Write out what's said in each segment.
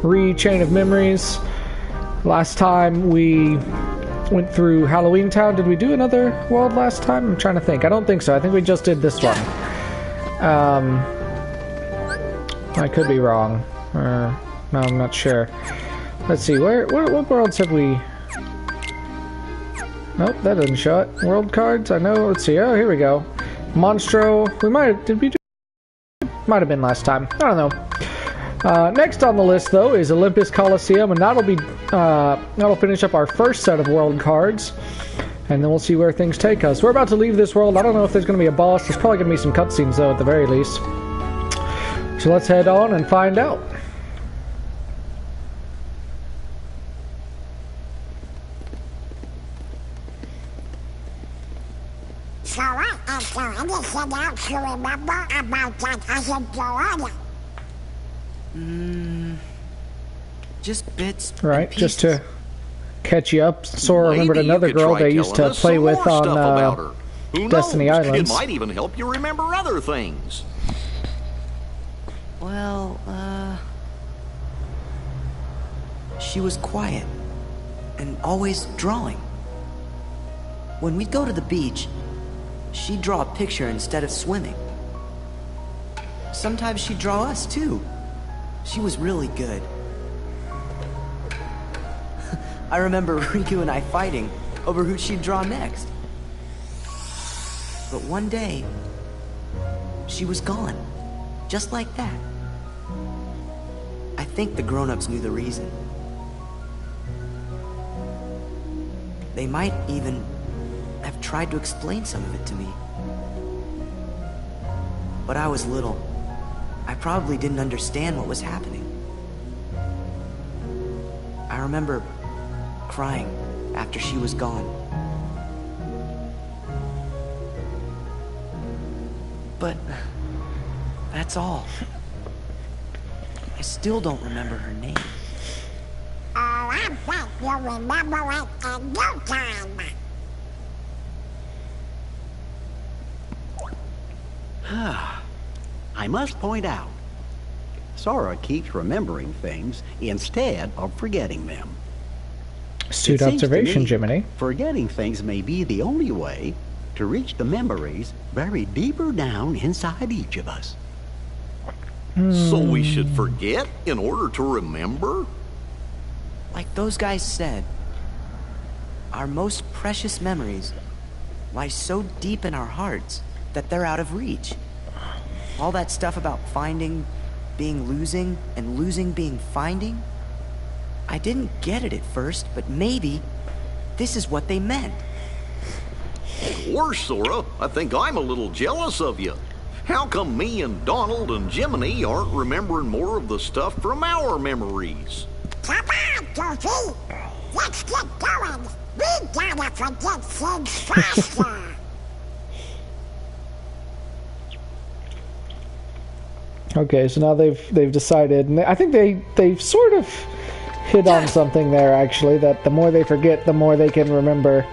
re-chain of memories. Last time we went through Halloween Town. Did we do another world last time? I'm trying to think. I don't think so. I think we just did this one. I could be wrong. No, I'm not sure. Let's see. What worlds have we... Nope, that doesn't show it. World cards, I know. Let's see. Oh, here we go. Monstro. We might have... Did we do... Might have been last time. I don't know. Next on the list, though, is Olympus Colosseum, and that'll finish up our first set of world cards, and then we'll see where things take us. We're about to leave this world. I don't know if there's going to be a boss. There's probably going to be some cutscenes, though, at the very least. So let's head on and find out. So what is there anything else you remember about that other Joanna? Just bits. Right, just to catch you up. Sora remembered another girl they used to play with on Destiny Islands. It might even help you remember other things. Well, she was quiet and always drawing. When we'd go to the beach, she'd draw a picture instead of swimming. Sometimes she'd draw us too. She was really good. I remember Riku and I fighting over who she'd draw next. But one day, she was gone. Just like that. I think the grown-ups knew the reason. They might even have tried to explain some of it to me. But I was little. I probably didn't understand what was happening. I remember crying after she was gone. But that's all. I still don't remember her name. Oh, I bet you'll remember it in no time. I must point out, Sora keeps remembering things instead of forgetting them. Astute observation, Jiminy. Forgetting things may be the only way to reach the memories buried deeper down inside each of us. So we should forget in order to remember? Like those guys said, our most precious memories lie so deep in our hearts that they're out of reach. All that stuff about finding being losing and losing being finding, I didn't get it at first, but maybe this is what they meant. Of course, Sora. I think I'm a little jealous of you. How come me and Donald and Jiminy aren't remembering more of the stuff from our memories? Come on, Goofy! Let's get going! We gotta forget things faster! Okay, so now they've decided, and I think they've sort of hit on something there, actually, that the more they forget, the more they can remember.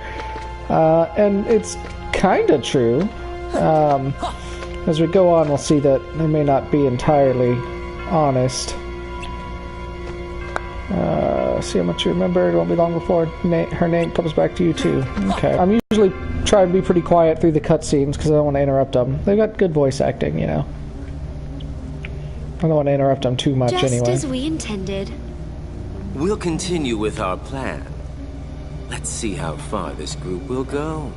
And it's kind of true. As we go on, we'll see that they may not be entirely honest. See how much you remember. It won't be long before her name comes back to you, too. Okay. I'm usually trying to be pretty quiet through the cutscenes because I don't want to interrupt them. They've got good voice acting, you know. I don't want to interrupt them too much anyway. Just as we intended. We'll continue with our plan. Let's see how far this group will go.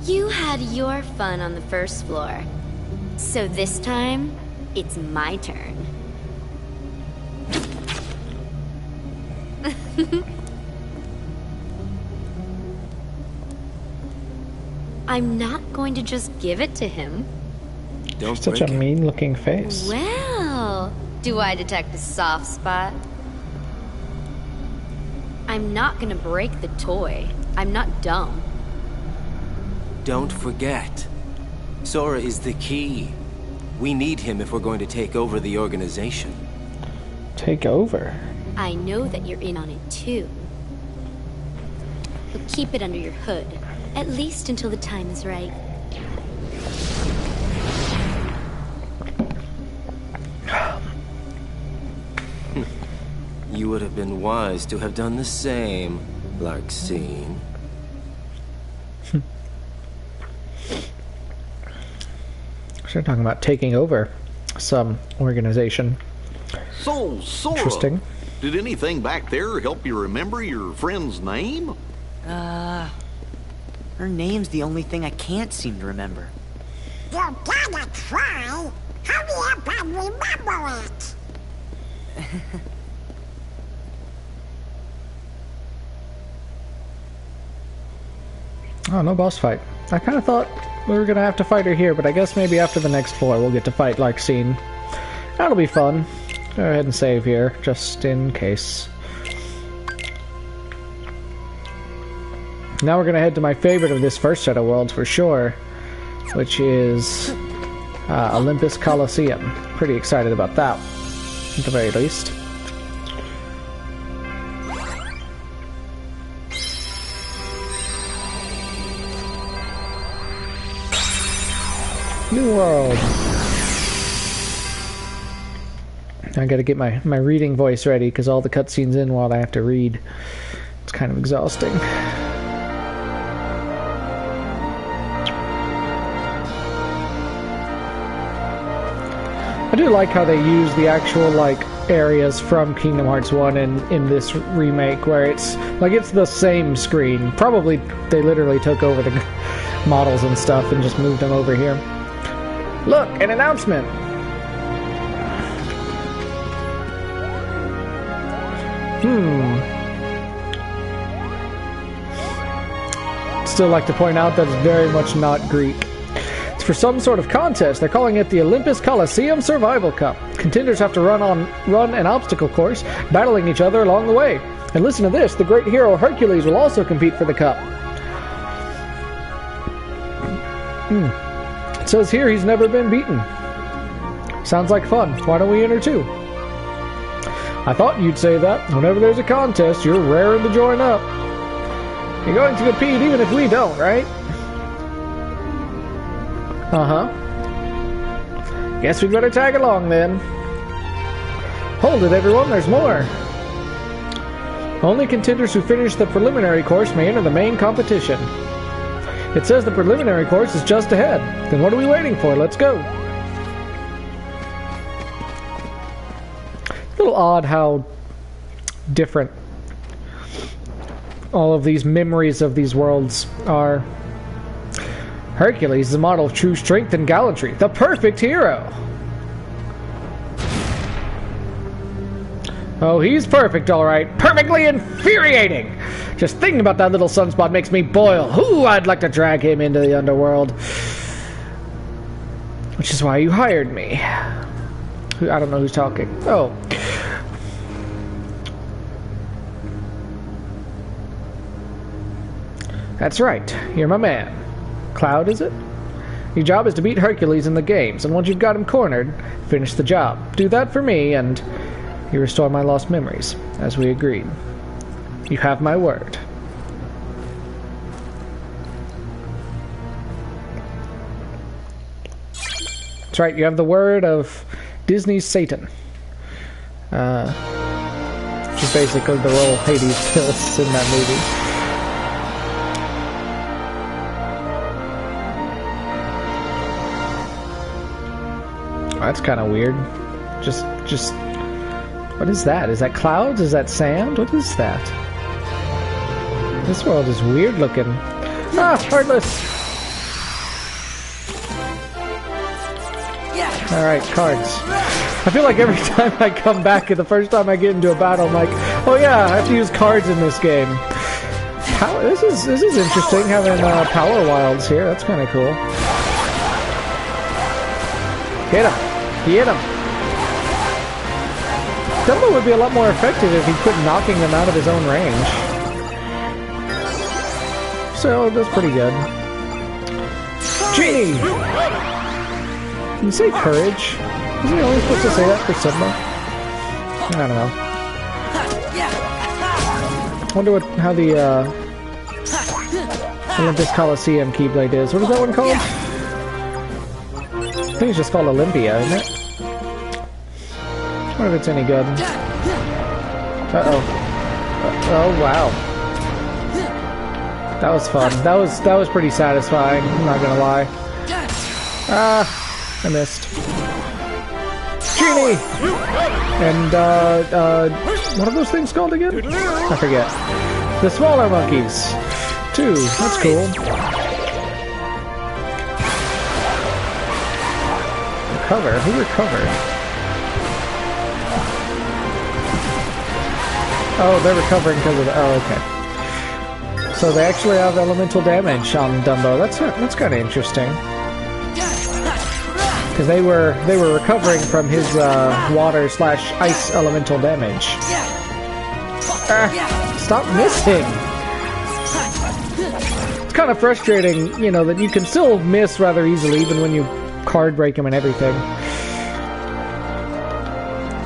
You had your fun on the first floor. So this time, it's my turn. I'm not going to just give it to him. Don't Such a mean-looking face. Well, do I detect a soft spot? I'm not gonna break the toy. I'm not dumb. Don't forget, Sora is the key. We need him if we're going to take over the organization. Take over? I know that you're in on it too. But keep it under your hood, at least until the time is right. You would have been wise to have done the same, Larxene. They're talking about taking over some organization. So, Sora, Interesting. did anything back there help you remember your friend's name? Her name's the only thing I can't seem to remember. You gotta try. Hurry up and remember it. Oh, no boss fight. I kind of thought we were gonna have to fight her here, but I guess maybe after the next floor we'll get to fight Larxene. That'll be fun. Go ahead and save here, just in case. Now we're gonna head to my favorite of this first set of worlds for sure, which is Olympus Colosseum. Pretty excited about that, at the very least. New world. I gotta get my reading voice ready because all the cutscenes in while I have to read. It's kind of exhausting. I do like how they use the actual like areas from Kingdom Hearts 1 in this remake, where it's like it's the same screen. Probably they literally took over the models and stuff and just moved them over here. Look, an announcement! Still like to point out that it's very much not Greek. It's for some sort of contest. They're calling it the Olympus Colosseum Survival Cup. Contenders have to run an obstacle course, battling each other along the way. And listen to this, the great hero Hercules will also compete for the cup. It says here he's never been beaten. Sounds like fun. Why don't we enter too? I thought you'd say that. Whenever there's a contest, you're raring to join up. You're going to compete even if we don't, right? Uh-huh. Guess we'd better tag along then. Hold it, everyone, there's more. Only contenders who finish the preliminary course may enter the main competition. It says the preliminary course is just ahead. Then what are we waiting for? Let's go. A little odd how different all of these memories of these worlds are. Hercules is a model of true strength and gallantry. The perfect hero. Oh, he's perfect, all right. Perfectly infuriating. Just thinking about that little sunspot makes me boil. Ooh, I'd like to drag him into the underworld. Which is why you hired me. I don't know who's talking. Oh. That's right. You're my man. Cloud, is it? Your job is to beat Hercules in the games, and once you've got him cornered, finish the job. Do that for me, and you restore my lost memories, as we agreed. You have my word. That's right, you have the word of Disney's Satan. Which is basically the role Hades fills in that movie. That's kind of weird. Just... What is that? Is that clouds? Is that sand? What is that? This world is weird looking. Ah, Heartless! Alright, cards. I feel like every time I come back, the first time I get into a battle, I'm like, oh yeah, I have to use cards in this game. This is interesting, having Power Wilds here. That's kind of cool. Hit him! Hit him! Dumbo would be a lot more effective if he quit knocking them out of his own range. So, that's pretty good. Genie! Can you say courage? Isn't he only supposed to say that for Simba? I don't know. Wonder how the Olympus Colosseum Keyblade is. What is that one called? I think it's just called Olympia, isn't it? I wonder if it's any good. Uh-oh. Oh, wow. That was fun. That was pretty satisfying, I'm not gonna lie. Ah, I missed. Genie! And, what are those things called again? I forget. The smaller monkeys. Too. That's cool. Recover? Who recovered? Oh, they're recovering because of the... Oh, okay. So they actually have elemental damage on Dumbo. That's kind of interesting. Because they were recovering from his water/ice elemental damage. Stop missing! It's kind of frustrating, you know, that you can still miss rather easily even when you card break them and everything.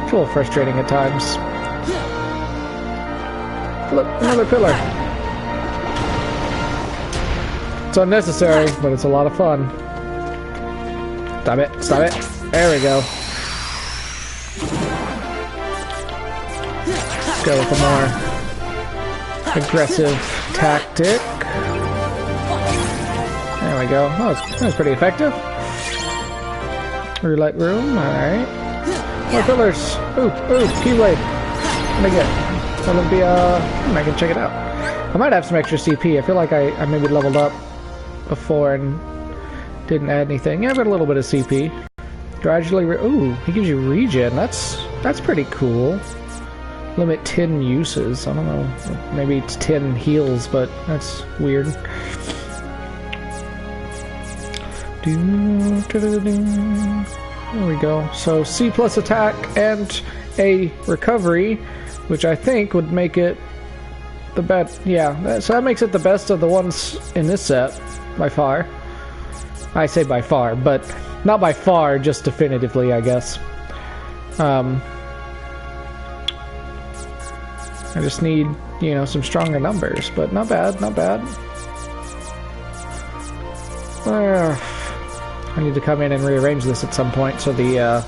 It's a little frustrating at times. Look, another pillar. It's unnecessary, but it's a lot of fun. Stop it, stop it. There we go. Let's go with a more aggressive tactic. There we go. That was pretty effective. Roulette room, alright. More pillars. Ooh, Keyblade. What did I get? Olympia. I can check it out. I might have some extra CP. I feel like I maybe leveled up before and didn't add anything. Yeah, I've got a little bit of CP. Gradually, ooh, he gives you regen. That's pretty cool. Limit 10 uses. I don't know. Maybe it's 10 heals, but that's weird. There we go. So C plus attack and a recovery, which I think would make it the best. Yeah, so that makes it the best of the ones in this set, by far. I say by far, but not by far, just definitively, I guess. I just need, you know, some stronger numbers, but not bad, not bad. I need to come in and rearrange this at some point so the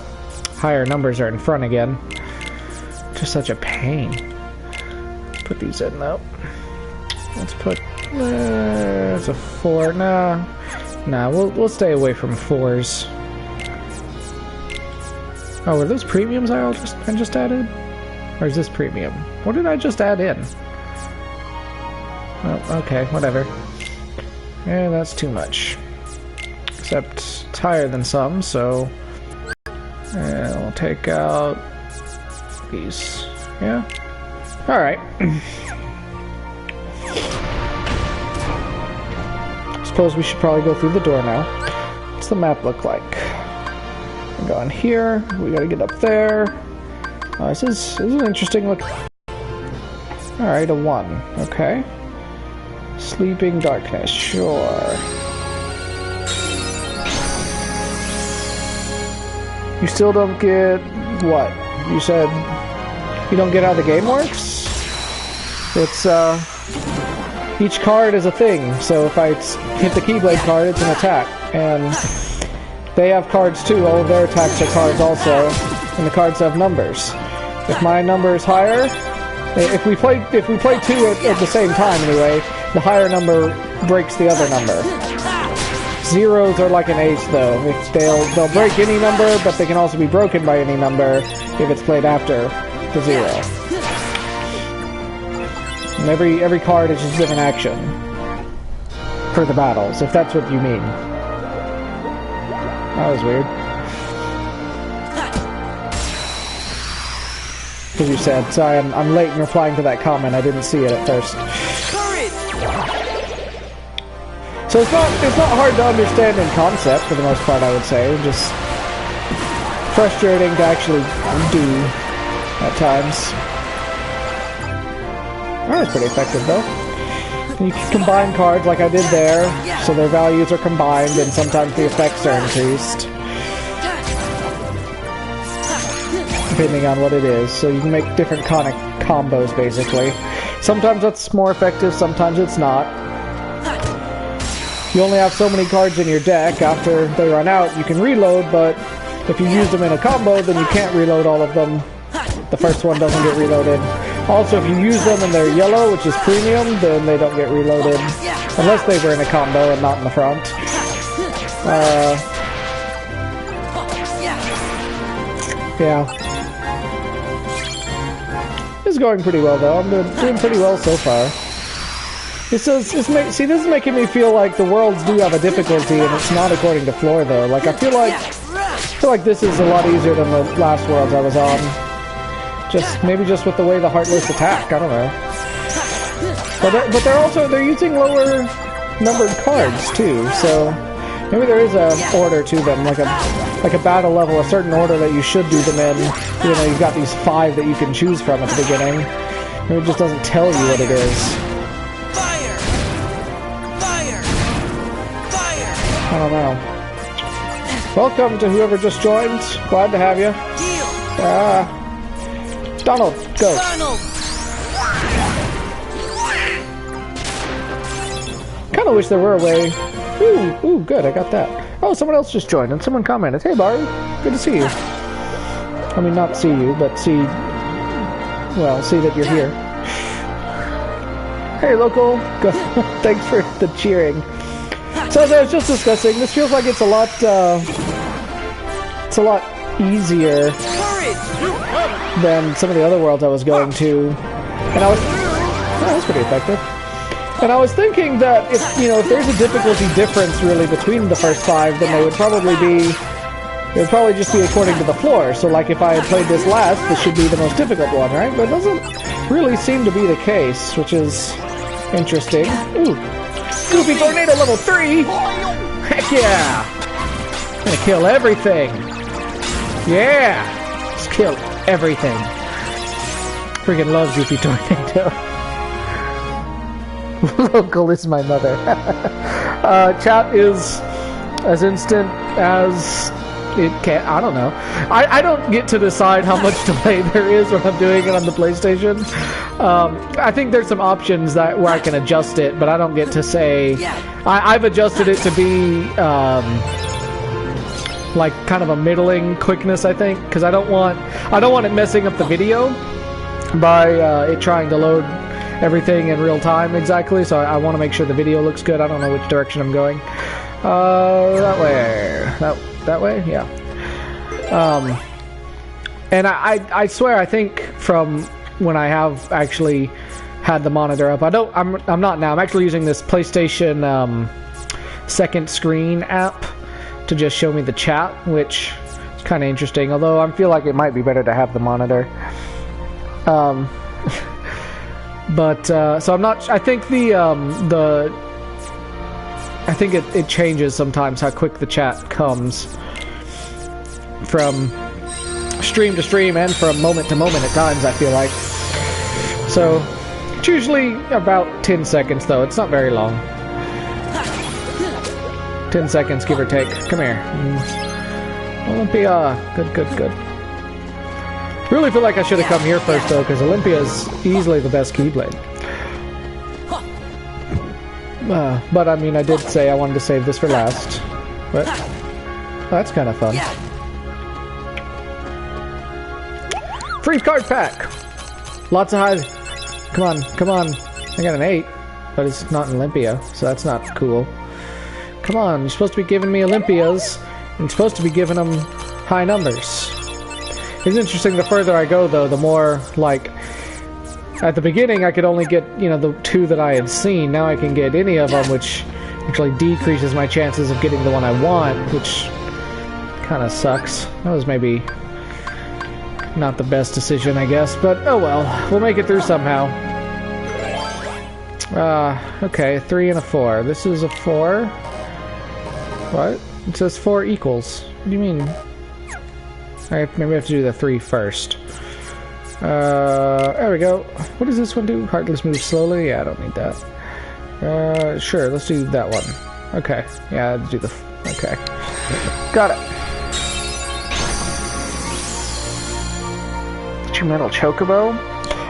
higher numbers are in front again. Just such a pain. Put these in though. Let's put it's a 4. Nah, we'll stay away from 4s. Oh, were those premiums I just added? Or is this premium? What did I just add in? Oh, okay, whatever. Yeah, that's too much. Except it's higher than some, so we'll take out these. Yeah? Alright. Suppose we should probably go through the door now. What's the map look like? We go in here, we gotta get up there. Oh, this is an interesting look. Alright, a 1. Okay. Sleeping darkness, sure. You still don't get what? You said you don't get how the game works? It's each card is a thing, so if I hit the Keyblade card, it's an attack. And they have cards too, all of their attacks are cards also, and the cards have numbers. If my number is higher, if we play 2 at the same time anyway, the higher number breaks the other number. Zeros are like an ace though. They'll break any number, but they can also be broken by any number if it's played after the 0. And every card is just a different action for the battles, if that's what you mean. That was weird. Because you said, sorry, I'm late in replying to that comment. I didn't see it at first. So it's not hard to understand in concept for the most part, I would say. Just frustrating to actually do at times. Oh, that's pretty effective though. You can combine cards like I did there, so their values are combined and sometimes the effects are increased. Depending on what it is, so you can make different combos basically. Sometimes that's more effective, sometimes it's not. You only have so many cards in your deck. After they run out, you can reload, but if you use them in a combo, then you can't reload all of them. The first one doesn't get reloaded. Also, if you use them and they're yellow, which is premium, then they don't get reloaded. Unless they were in a combo and not in the front. Yeah. It's going pretty well, though. I'm doing pretty well so far. See, this is making me feel like the worlds do have a difficulty, and it's not according to floor, though. Like, I feel like this is a lot easier than the last worlds I was on. Maybe just with the way the Heartless attack. I don't know. But they're using lower numbered cards too, so maybe there is a order to them, like a battle level, a certain order that you should do them in. You know, you've got these 5 that you can choose from at the beginning. Maybe it just doesn't tell you what it is. I don't know. Welcome to whoever just joined. Glad to have you. Donald, go. Kind of wish there were a way. Ooh, good, I got that. Oh, someone else just joined, and someone commented, "Hey, Barry, good to see you." I mean, not see you, but see that you're here. Hey, local. Thanks for the cheering. So as I was just discussing, this feels like it's a lot easier than some of the other worlds I was going to, and that was pretty effective. And I was thinking that if there's a difficulty difference really between the first 5, then it would probably just be according to the floor. So like if I had played this last, this should be the most difficult one, right? But it doesn't really seem to be the case, which is interesting. Ooh. Goofy Tornado level 3! Heck yeah! I'm gonna kill everything! Yeah! Just kill everything. Freaking love Goofy Tornado. Local is my mother. Chat is as instant as it can. I don't know. I don't get to decide how much delay there is when I'm doing it on the PlayStation. I think there's some options where I can adjust it, but I don't get to say. I've adjusted it to be like kind of a middling quickness, I think, because I don't want it messing up the video by it trying to load everything in real time exactly. So I want to make sure the video looks good. I don't know which direction I'm going. That way. That way? Yeah. And I swear, I think from when I have actually had the monitor up, I'm not now. I'm actually using this PlayStation second screen app to just show me the chat, which is kind of interesting. Although I feel like it might be better to have the monitor. But so I'm not. I think I think it changes sometimes how quick the chat comes from stream to stream and from moment to moment at times, I feel like. So it's usually about 10 seconds though. It's not very long. 10 seconds, give or take. Come here. Olympia. Good. Really feel like I should have come here first though, because Olympia is easily the best Keyblade. But I mean, I did say I wanted to save this for last. But that's kind of fun. Free card pack. Lots of highs. Come on. I got an 8, but it's not an Olympia, so that's not cool. Come on, you're supposed to be giving me Olympias, and you're supposed to be giving them high numbers. It's interesting, the further I go, though, the more, like, at the beginning I could only get, the 2 that I had seen. Now I can get any of them, which actually decreases my chances of getting the one I want, which kind of sucks. That was maybe not the best decision, I guess, but oh well. We'll make it through somehow. Okay, 3 and a 4. This is a 4. What? It says 4 equals. What do you mean? Alright, maybe I have to do the 3 first. There we go. What does this one do? Heartless moves slowly? Yeah, I don't need that. Sure, let's do that one. Okay. Yeah, let's do the... Okay. Got it. Metal Chocobo?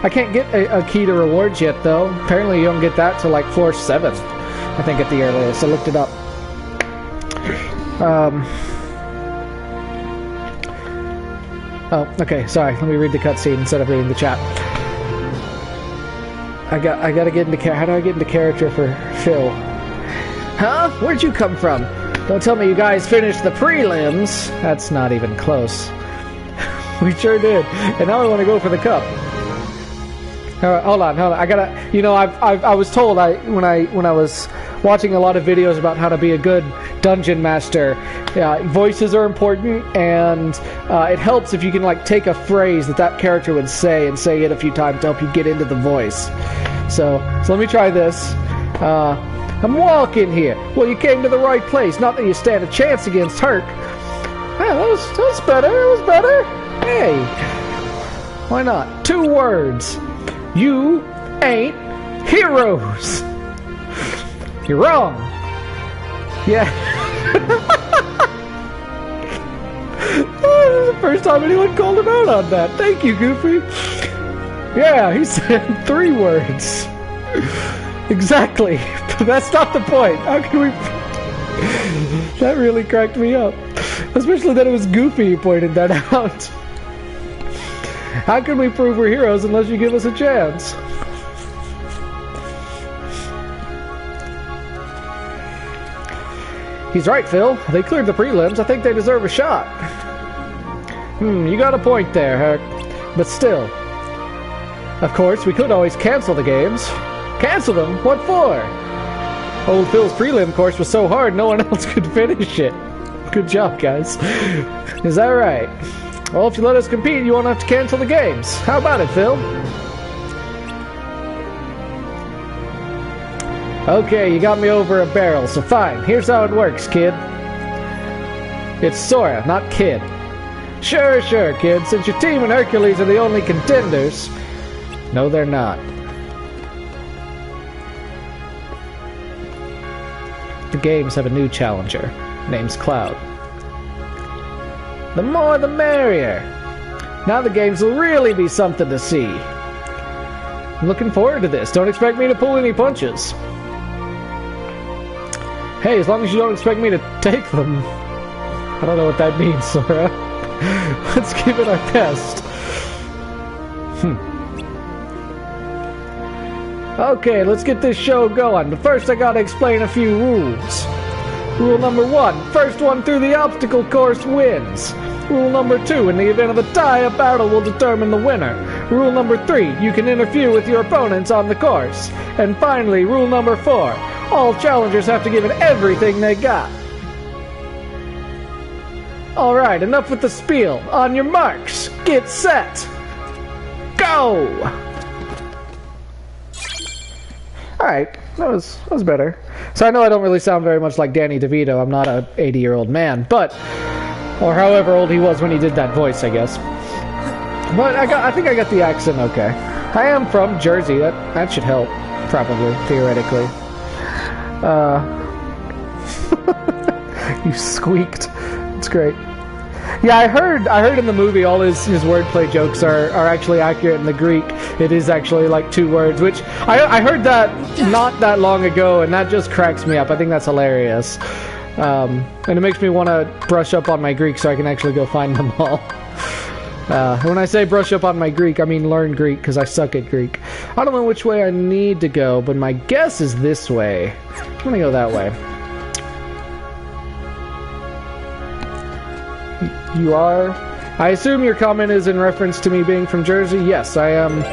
I can't get a key to rewards yet, though. Apparently you don't get that till like floor 7. I think at the earliest. I looked it up. Oh, okay, sorry. Let me read the cutscene instead of reading the chat. I gotta get into how do I get into character for Phil? Huh? Where'd you come from? Don't tell me you guys finished the prelims. That's not even close. We sure did. And now I want to go for the cup. All right, hold on. I gotta. You know, I was told when I was watching a lot of videos about how to be a good dungeon master, voices are important, and it helps if you can like take a phrase that character would say and say it a few times to help you get into the voice. So let me try this. I'm walking here. Well, you came to the right place. Not that you stand a chance against Herc. Hey, that was better. That was better. Hey, why not? 2 words. You ain't heroes. You're wrong. Yeah. Oh, this is the first time anyone called him out on that. Thank you, Goofy. Yeah, he said 3 words. Exactly. But that's not the point. How can we... That really cracked me up. Especially that it was Goofy who pointed that out. How can we prove we're heroes unless you give us a chance? He's right, Phil. They cleared the prelims. I think they deserve a shot. You got a point there, Herc. But still. Of course, we could always cancel the games. Cancel them? What for? Old Phil's prelim course was so hard, no one else could finish it. Good job, guys. Is that right? Well, if you let us compete, you won't have to cancel the games. How about it, Phil? Okay, you got me over a barrel, so fine. Here's how it works, kid. It's Sora, not Kid. Sure, kid. Since your team and Hercules are the only contenders... No, they're not. The games have a new challenger. Name's Cloud. The more the merrier. Now the games will really be something to see. I'm looking forward to this. Don't expect me to pull any punches. Hey, as long as you don't expect me to take them. I don't know what that means, Sora. Let's give it our best. Okay, let's get this show going. But first I gotta explain a few rules. Rule number 1, first one through the obstacle course wins. Rule number 2, in the event of a tie, a battle will determine the winner. Rule number 3, you can interfere with your opponents on the course. And finally, rule number 4, all challengers have to give it everything they got. Alright, enough with the spiel. On your marks, get set, go! Alright, that was better. So I know I don't really sound very much like Danny DeVito. I'm not a 80-year-old man, but... Or however old he was when he did that voice, I guess. But I think I got the accent okay. I am from Jersey. That should help, probably, theoretically. You squeaked. It's great. Yeah, I heard in the movie all his wordplay jokes are actually accurate in the Greek. It is actually like 2 words, which I heard that not that long ago, and that just cracks me up. I think that's hilarious. And it makes me want to brush up on my Greek so I can actually go find them all. When I say brush up on my Greek, I mean learn Greek, because I suck at Greek. I don't know which way I need to go, but my guess is this way. I'm going to go that way. You are? I assume your comment is in reference to me being from Jersey? Yes, I am.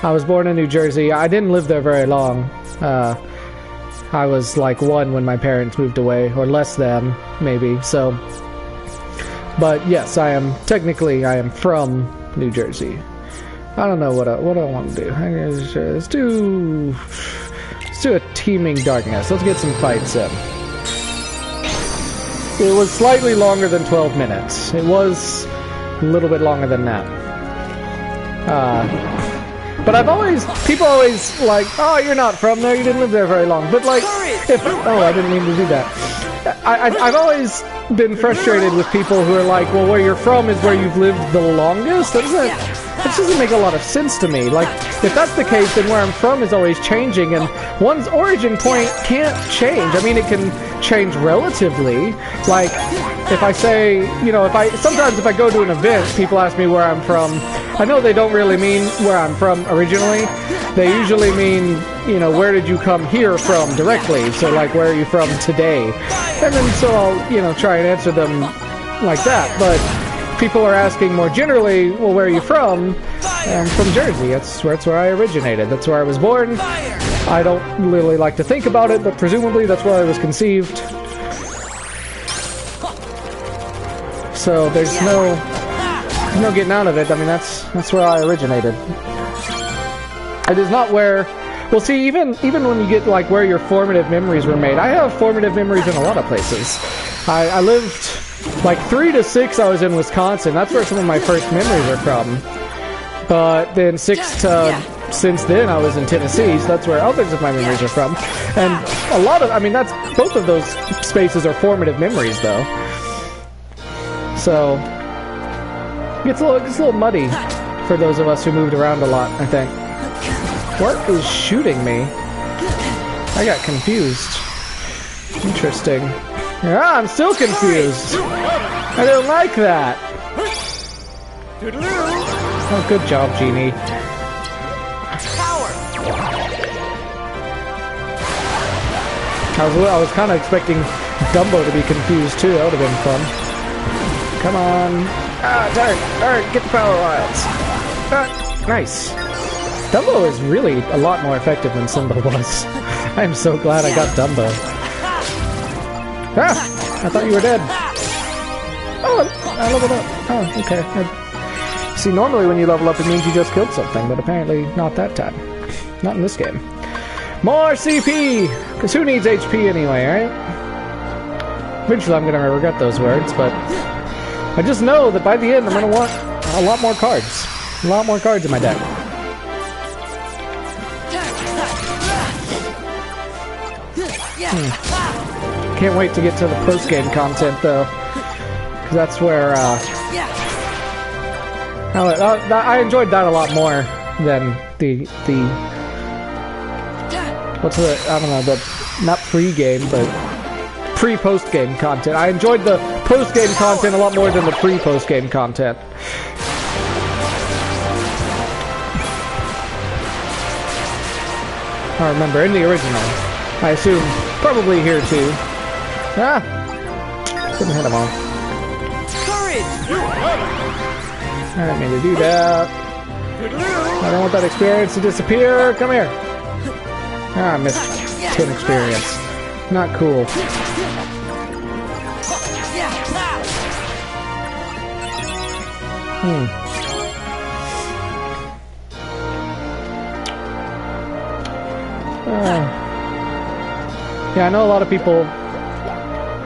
I was born in New Jersey. I didn't live there very long. I was like 1 when my parents moved away, or less than, maybe, so... But yes, I am from New Jersey. I don't know what I want to do. Let's do a Teeming Darkness. Let's get some fights in. It was slightly longer than 12 minutes. It was a little bit longer than that. But people always like, oh, you're not from there, you didn't live there very long. But like, I didn't mean to do that. I've always been frustrated with people who are like, well, where you're from is where you've lived the longest? That doesn't make a lot of sense to me. Like, if that's the case, then where I'm from is always changing, and one's origin point can't change. I mean, it can change relatively. Like, if I say, sometimes if I go to an event, people ask me where I'm from. I know they don't really mean where I'm from originally, they usually mean, you know, where did you come here from directly? So, like, where are you from today? And then so I'll, you know, try and answer them like that. But people are asking more generally, well, where are you from? I'm from Jersey. That's where I originated. That's where I was born. I don't really like to think about it, but presumably that's where I was conceived. So there's no getting out of it. I mean, that's where I originated. It is not where... Well, see, even when you get, like, where your formative memories were made, I have formative memories in a lot of places. I lived, like, 3 to 6, I was in Wisconsin. That's where some of my first memories are from. But then 6 to... Since then, I was in Tennessee, so that's where others of my memories are from. And a lot of... I mean, that's... Both of those spaces are formative memories, though. So... It's a little muddy for those of us who moved around a lot, I think. What is shooting me? I got confused. Interesting. Ah, I'm still confused. I don't like that. Oh, good job, Genie. I was kind of expecting Dumbo to be confused too. That would have been fun. Come on. Ah, darn, get the power wilds. Ah, nice. Dumbo is really a lot more effective than Simba was. I'm so glad I got Dumbo. Ah! I thought you were dead. Oh, I leveled up. Oh, okay. See, normally when you level up it means you just killed something, but apparently not that time. Not in this game. More CP! Because who needs HP anyway, right? Eventually I'm gonna regret those words, but... I just know that by the end I'm gonna want a lot more cards. A lot more cards in my deck. Can't wait to get to the post-game content, though. Because that's where, I enjoyed that a lot more than the... What's the... I don't know, not pre-game, but... Pre-post-game content. I enjoyed the post-game content a lot more than the pre-post-game content. I remember, in the original. I assume, probably here too. Ah! Couldn't hit them all. I didn't mean to do that. I don't want that experience to disappear. Come here. Ah, I missed 10 experience. Not cool. Yeah, I know a lot of people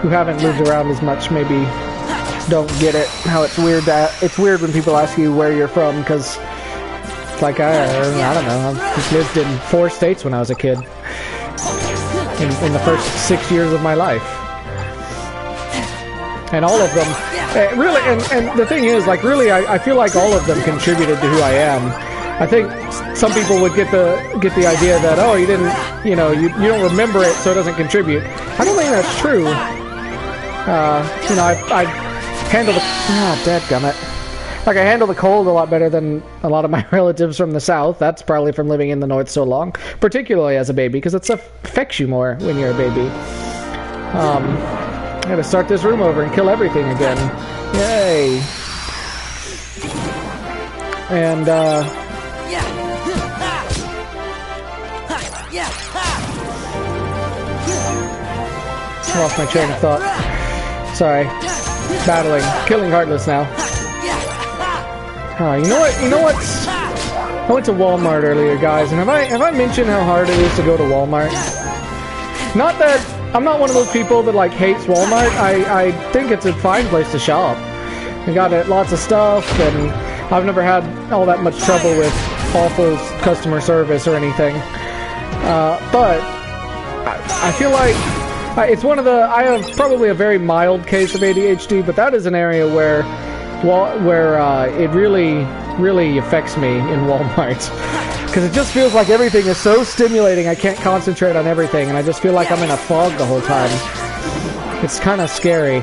who haven't moved around as much maybe don't get it. How it's weird when people ask you where you're from, because like I don't know. I've lived in 4 states when I was a kid. In the first 6 years of my life. And all of them, really, and the thing is, like, really, I feel like all of them contributed to who I am. I think some people would get the idea that, oh, you didn't, you know, you don't remember it, so it doesn't contribute. I don't think that's true. You know, I handle the, dadgummit. Like, I handle the cold a lot better than a lot of my relatives from the South. That's probably from living in the North so long. Particularly as a baby, because it affects you more when you're a baby. I gotta start this room over and kill everything again. Yay! And, lost my train of thought. Sorry. Battling. Killing Heartless now. You know what? I went to Walmart earlier, guys, and have I mentioned how hard it is to go to Walmart? Not that I'm not one of those people that like hates Walmart. I think it's a fine place to shop. They got lots of stuff, and I've never had all that much trouble with awful customer service or anything. But I feel like it's one of the... I have probably a very mild case of ADHD, but that is an area where it really affects me in Walmart. Because it just feels like everything is so stimulating, I can't concentrate on everything, and I just feel like I'm in a fog the whole time. It's kind of scary.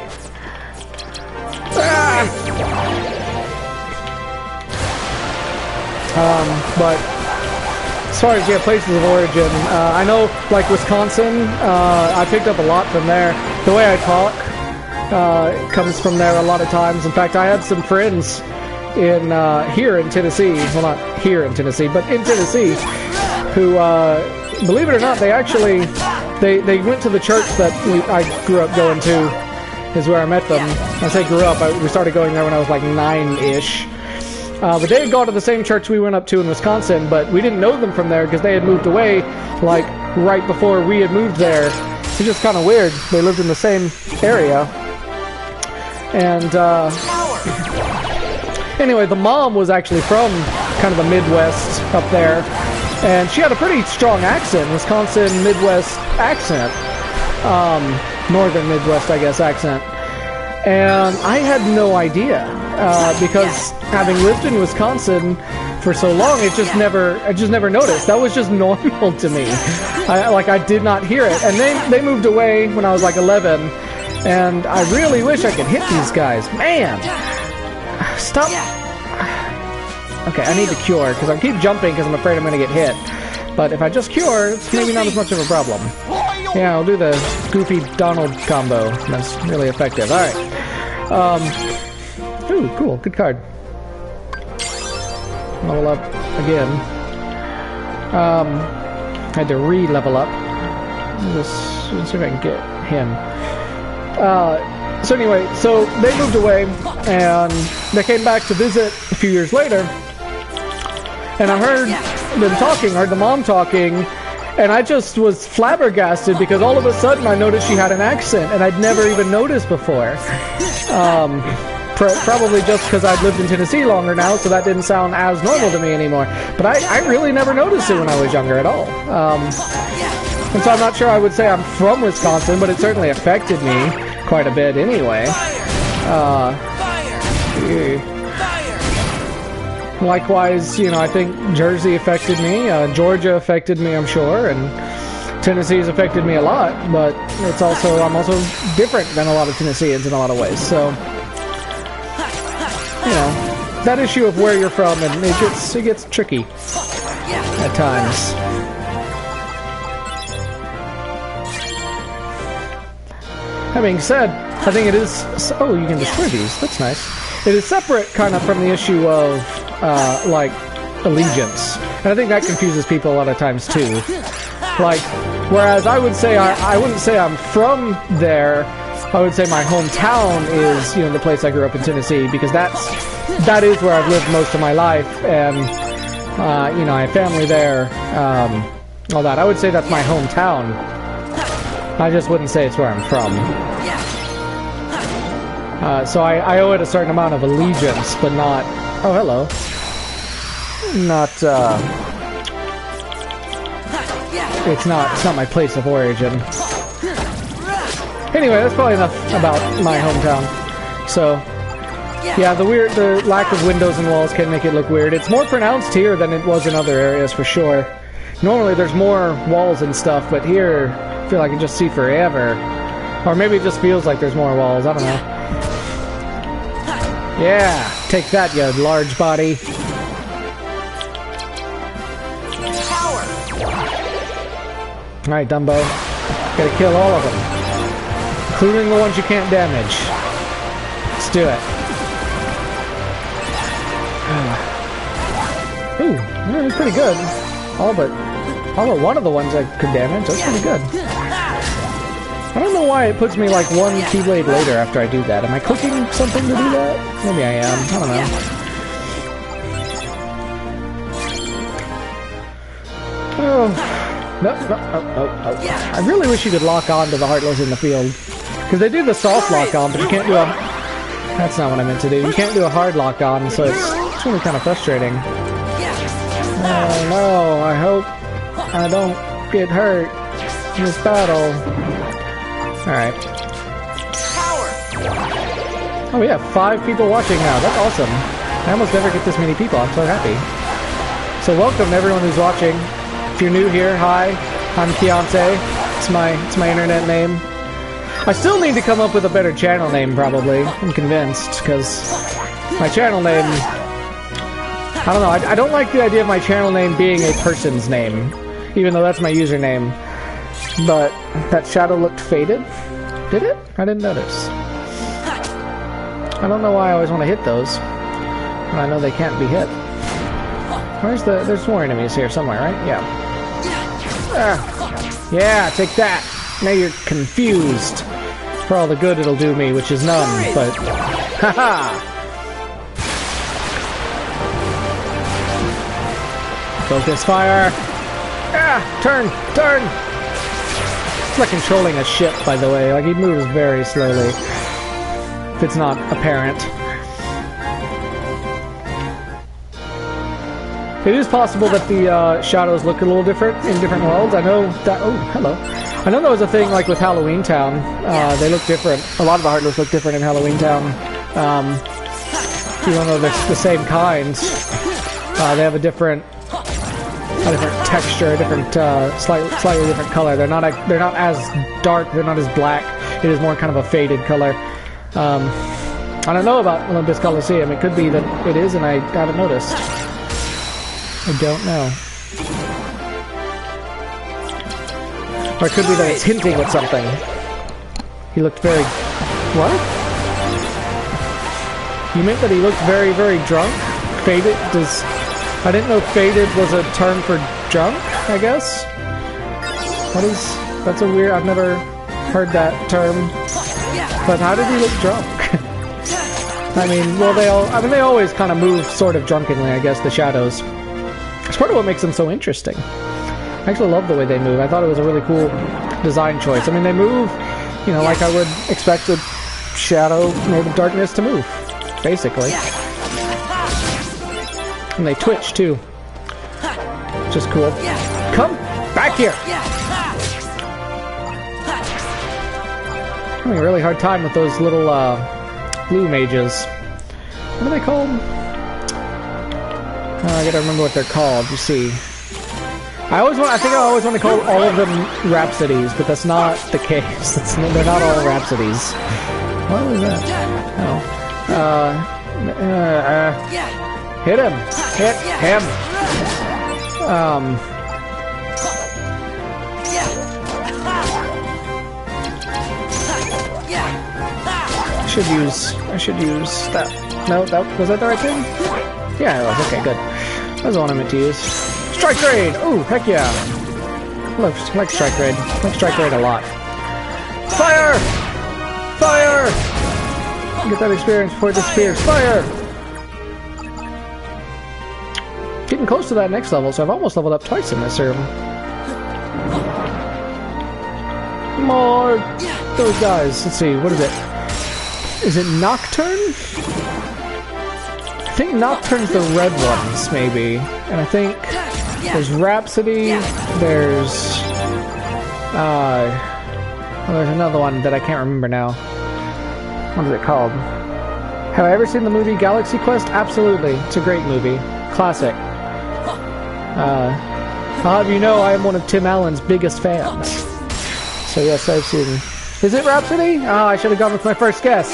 But far as, yeah, places of origin, I know, like, Wisconsin, I picked up a lot from there. The way I talk comes from there a lot of times. In fact, I had some friends in here in Tennessee, well, not here in Tennessee, but in Tennessee, who, believe it or not, they actually, they went to the church that I grew up going to, is where I met them. I say grew up, we started going there when I was like 9-ish. But they had gone to the same church we went up to in Wisconsin, but we didn't know them from there because they had moved away, like, right before we had moved there. It's just kind of weird. They lived in the same area. And, anyway, the mom was actually from kind of the Midwest up there, and she had a pretty strong accent, Wisconsin Midwest accent. Northern Midwest, I guess, accent. And I had no idea, because having lived in Wisconsin for so long, I just never noticed. That was just normal to me. I did not hear it. And they moved away when I was like 11, and I really wish I could hit these guys. Man! Stop! Okay, I need to cure, because I keep jumping because I'm afraid I'm going to get hit. But if I just cure, it's maybe not as much of a problem. Yeah, I'll do the Goofy Donald combo. That's really effective. Alright. Ooh, cool. Good card. Level up again. Had to re-level up. Let's see if I can get him. So anyway, so they moved away, and they came back to visit a few years later. And I heard them talking, heard the mom talking, and I just was flabbergasted because all of a sudden I noticed she had an accent, and I'd never even noticed before. Probably just because I'd lived in Tennessee longer now, so that didn't sound as normal to me anymore. But I really never noticed it when I was younger at all. And so I'm not sure I would say I'm from Wisconsin, but it certainly affected me quite a bit anyway. Likewise, you know, I think Jersey affected me, Georgia affected me, I'm sure, and Tennessee's affected me a lot, but it's also, I'm also different than a lot of Tennesseans in a lot of ways, so, you know, that issue of where you're from, and it gets tricky at times. That being said, I think it is, oh, you can destroy these, that's nice. It is separate kind of from the issue of, like, allegiance. And I think that confuses people a lot of times, too. Like, whereas I would say, I wouldn't say I'm from there, I would say my hometown is, you know, the place I grew up in Tennessee, because that is where I've lived most of my life, and, you know, I have family there, all that. I would say that's my hometown. I just wouldn't say it's where I'm from. So I owe it a certain amount of allegiance, but not... Oh, hello. Not, It's not my place of origin. Anyway, that's probably enough about my hometown. So, yeah, the lack of windows and walls can make it look weird. It's more pronounced here than it was in other areas, for sure. Normally there's more walls and stuff, but here, I feel like I can just see forever. Or maybe it just feels like there's more walls, I don't know. Yeah, take that, you large body. Alright, Dumbo. Gotta kill all of them. Including the ones you can't damage. Let's do it. Ooh, that was pretty good. All but one of the ones I could damage. That's pretty good. I don't know why it puts me like one Keyblade later after I do that. Am I clicking something to do that? Maybe I am. I don't know. Oh. No. I really wish you could lock on to the Heartless in the field. Because they do the soft lock on, but you can't do a... That's not what I meant to do. You can't do a hard lock on, so it's really kind of frustrating. Oh no, I hope I don't get hurt in this battle. Alright. Oh, we have 5 people watching now. That's awesome. I almost never get this many people. I'm so happy. So welcome to everyone who's watching. If you're new here, hi. I'm Keontae. It's my internet name. I still need to come up with a better channel name, probably. I'm convinced, because my channel name I don't know. I don't like the idea of my channel name being a person's name, even though that's my username. But that shadow looked faded. Did it? I didn't notice. I don't know why I always want to hit those. And I know they can't be hit. There's more enemies here somewhere, right? Yeah. Yeah, take that. Now you're confused. For all the good it'll do me, which is none, but... Haha! Focus fire! Ah! Turn! Turn! It's like controlling a ship, by the way. Like, he moves very slowly. If it's not apparent. It is possible that the shadows look a little different in different worlds. I know that... Oh, hello. I know that was a thing, like, with Halloween Town. They look different. A lot of the Heartless look different in Halloween Town. Even though they're the same kinds. They have a different texture, a different, slightly different color. They're not as dark, they're not as black. It is more kind of a faded color. I don't know about Olympus Colosseum. It could be that it is, and I haven't noticed. I don't know. Or it could be that it's hinting at something. He looked very... What? You meant that he looked very, very drunk? Faded? I didn't know faded was a term for drunk, I guess? What is... That's a weird... I've never heard that term. But how did he look drunk? I mean, well, they always kind of move sort of drunkenly, I guess, the shadows. It's part of what makes them so interesting. I actually love the way they move. I thought it was a really cool design choice. I mean, they move, you know, like I would expect a shadow made of darkness to move, basically. And they twitch, too. Which is cool. Come back here! I'm having a really hard time with those little, blue mages. What are they called? I gotta remember what they're called, you see. I think I always want to call all of them Rhapsodies, but that's not the case. They're not all Rhapsodies. What was that? Oh. Hit him! Hit him! I should use that. No, was that the right thing? Yeah, it was. Okay, good. That's the one I meant to use. Strike Raid! Ooh, heck yeah! I like Strike Raid. I like Strike Raid a lot. Fire! Fire! Get that experience before it disappears. Fire! Getting close to that next level, so I've almost leveled up twice in this room. More! Those guys. Let's see, what is it? Is it Nocturne? I think Nocturne's the red ones, maybe. And I think there's Rhapsody, there's... well, there's another one that I can't remember now. What is it called? Have I ever seen the movie Galaxy Quest? Absolutely. It's a great movie. Classic. I'll have you know I am one of Tim Allen's biggest fans. So yes, I've seen... Is it Rhapsody? Oh, I should have gone with my first guess.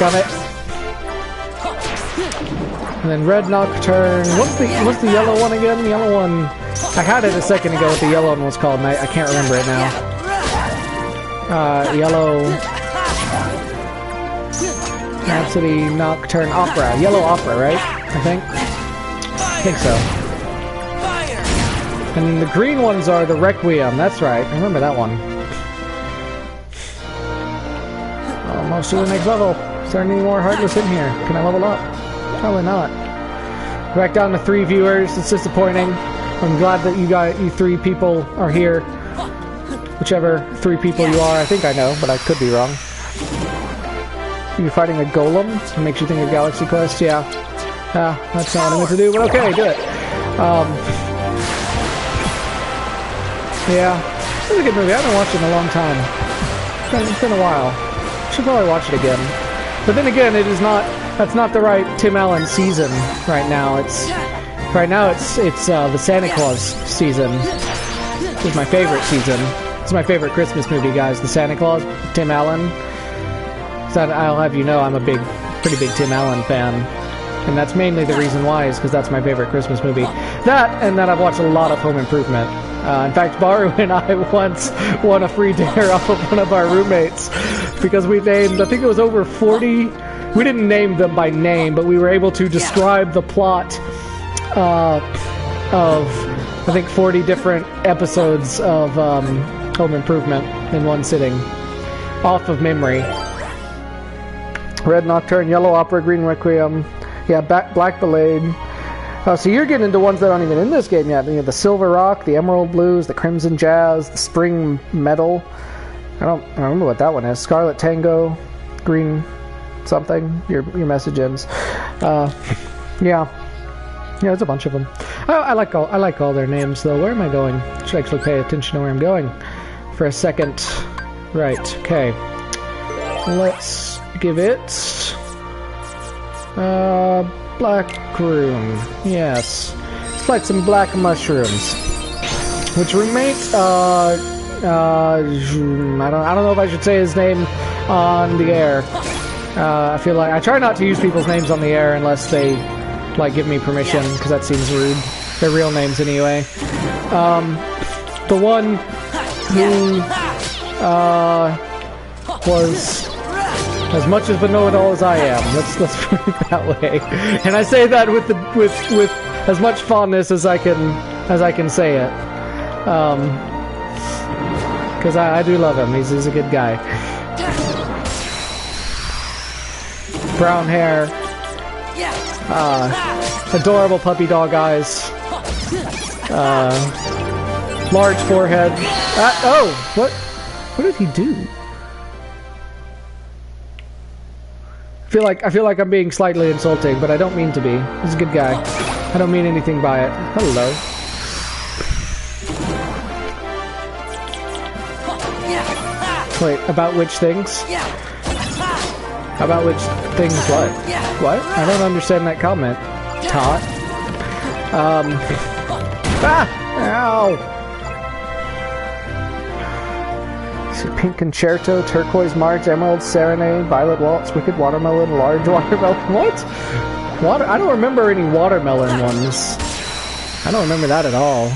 Got it. And then Red Nocturne. What's the yellow one again? The yellow one... I had it a second ago what the yellow one was called, and I can't remember it now. Yellow... Rhapsody, Nocturne, Opera. Yellow Opera, right? I think so. And the green ones are the Requiem. That's right. I remember that one. Almost to the next level. Is there any more Heartless in here? Can I level up? Probably not. Back down to 3 viewers. It's disappointing. I'm glad that you 3 people are here. Whichever 3 people you are, I think I know, but I could be wrong. You're fighting a golem? It makes you think of Galaxy Quest? Yeah. That's not what I meant to do, but okay, do it. Yeah. It's a good movie. I haven't watched it in a long time. It's been a while. Should probably watch it again. But then again, that's not the right Tim Allen season right now. It's the Santa Claus season. This is my favorite season. It's my favorite Christmas movie, guys. The Santa Claus, Tim Allen. So I'll have you know I'm a pretty big Tim Allen fan. And that's mainly the reason why, is because that's my favorite Christmas movie. That, and then I've watched a lot of Home Improvement. In fact, Baru and I once won a free dinner off of one of our roommates because we named, I think it was over 40, we didn't name them by name, but we were able to describe the plot of, I think, 40 different episodes of Home Improvement in one sitting, off of memory. Red Nocturne, Yellow Opera, Green Requiem, yeah, Black Ballade. So you're getting into ones that aren't even in this game yet. You know, the Silver Rock, the Emerald Blues, the Crimson Jazz, the Spring Metal. I don't remember what that one is. Scarlet Tango, Green something. Your message ends. Yeah, there's a bunch of them. I like all their names though. Where am I going? I should actually pay attention to where I'm going for a second. Right. Okay. Let's give it Black Room. Yes. Let's light some black mushrooms. Which roommate? I don't know if I should say his name on the air. I feel like I try not to use people's names on the air unless they like give me permission, because that seems rude. Their real names anyway. The one who was as much of a know-it-all as I am. Let's put it that way. And I say that with as much fondness as I can say it. Because I do love him. He's a good guy. Brown hair. Adorable puppy dog eyes. Large forehead. Oh, what did he do? I feel like I'm being slightly insulting, but I don't mean to be. He's a good guy. I don't mean anything by it. Hello. Wait, about which things? About which things what? What? I don't understand that comment. Tot. Ow! Pink Concerto, Turquoise March, Emerald Serenade, Violet Waltz, Wicked Watermelon, Large Watermelon. What? I don't remember any watermelon ones. I don't remember that at all.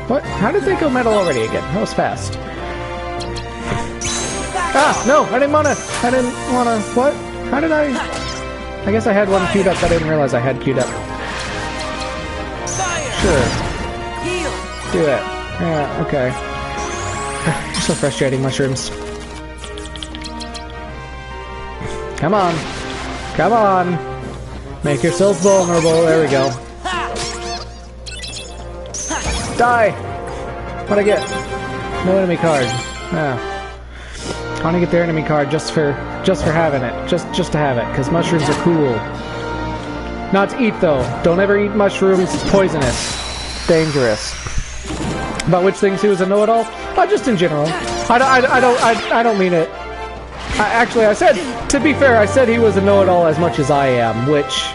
What? How did they go metal already again? That was fast. No! I didn't wanna... What? How did I... I guess I had one queued up that I didn't realize I had queued up. Sure. Do it. Yeah, okay. You're so frustrating, mushrooms. Come on. Come on. Make yourself vulnerable. There we go. Die! What'd I get? No enemy card. Ah. I want to get their enemy card just for having it. Just to have it, because mushrooms are cool. Not to eat though. Don't ever eat mushrooms. It's poisonous. Dangerous. About which things he was a know-it-all? Just in general. I don't mean it. Actually, I said, to be fair, I said he was a know-it-all as much as I am, which...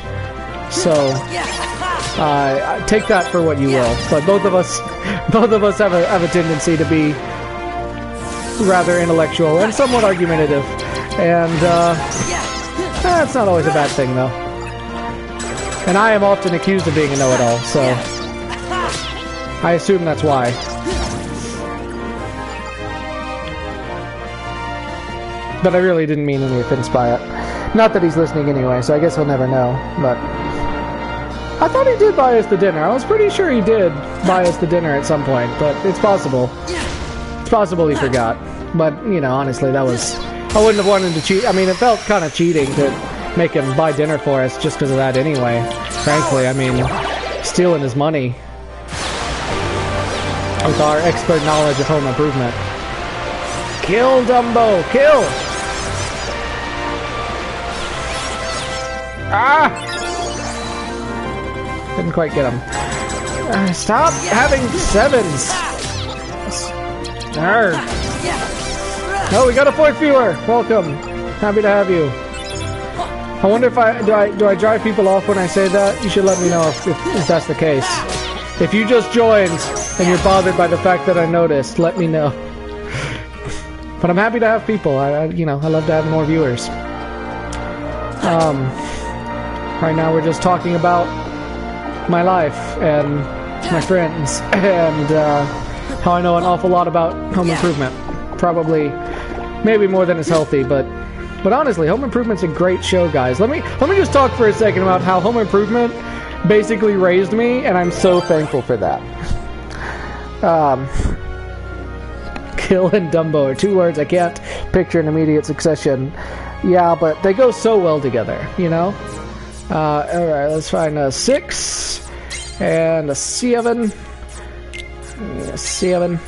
So... take that for what you will, but both of us have a tendency to be rather intellectual and somewhat argumentative, and that's not always a bad thing though. And I am often accused of being a know-it-all, so I assume that's why. But I really didn't mean any offense by it. Not that he's listening anyway, so I guess he'll never know, but... I thought he did buy us the dinner. I was pretty sure he did buy us the dinner at some point, but it's possible. It's possible he forgot. But, you know, honestly, that was... I wouldn't have wanted to cheat. I mean, it felt kind of cheating to make him buy dinner for us just because of that anyway. Frankly, I mean, stealing his money with our expert knowledge of home improvement. Kill Dumbo! Kill! Ah! Couldn't quite get him. Stop having sevens! Arrgh. Oh, we got a 4th viewer. Welcome. Happy to have you. I wonder if do I drive people off when I say that? You should let me know if that's the case. If you just joined and you're bothered by the fact that I noticed, let me know. But I'm happy to have people. I love to have more viewers. Right now we're just talking about my life and my friends and how I know an awful lot about Home Improvement. Probably, maybe more than is healthy, but honestly, Home Improvement's a great show, guys. Let me just talk for a second about how Home Improvement basically raised me, and I'm so thankful for that. Kill and Dumbo are 2 words I can't picture in immediate succession. Yeah, but they go so well together, you know? Alright, let's find a 6 and a 7. A 7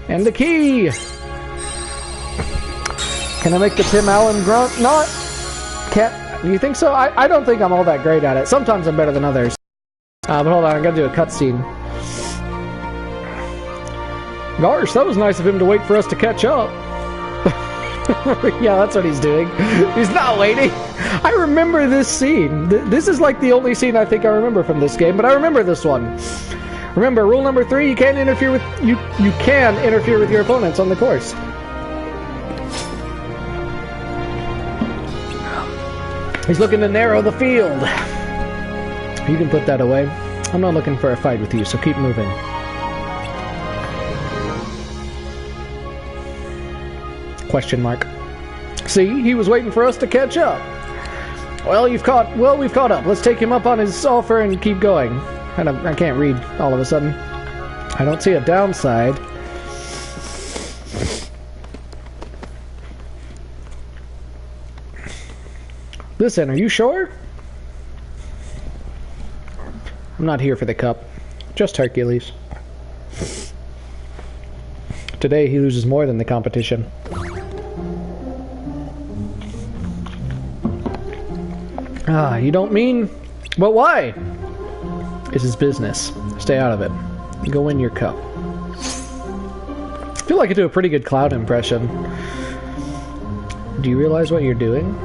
and the key! Can I make the Tim Allen grunt? Not? Can't. Do you think so? I don't think I'm all that great at it. Sometimes I'm better than others. But hold on, I gotta do a cutscene. Gosh, that was nice of him to wait for us to catch up. Yeah, that's what he's doing. He's not waiting. I remember this scene. This is like the only scene I think I remember from this game, but I remember this one. Remember, rule number 3: you can't interfere with you can interfere with your opponents on the course. He's looking to narrow the field. You can put that away. I'm not looking for a fight with you, so keep moving. Question mark. See, he was waiting for us to catch up. Well, we've caught up. Let's take him up on his offer and keep going. I can't read all of a sudden. I don't see a downside. Listen, are you sure? I'm not here for the cup. Just Hercules. Today he loses more than the competition. Ah, you don't mean... But why? It's his business. Stay out of it. Go win your cup. I feel like I do a pretty good Cloud impression. Do you realize what you're doing?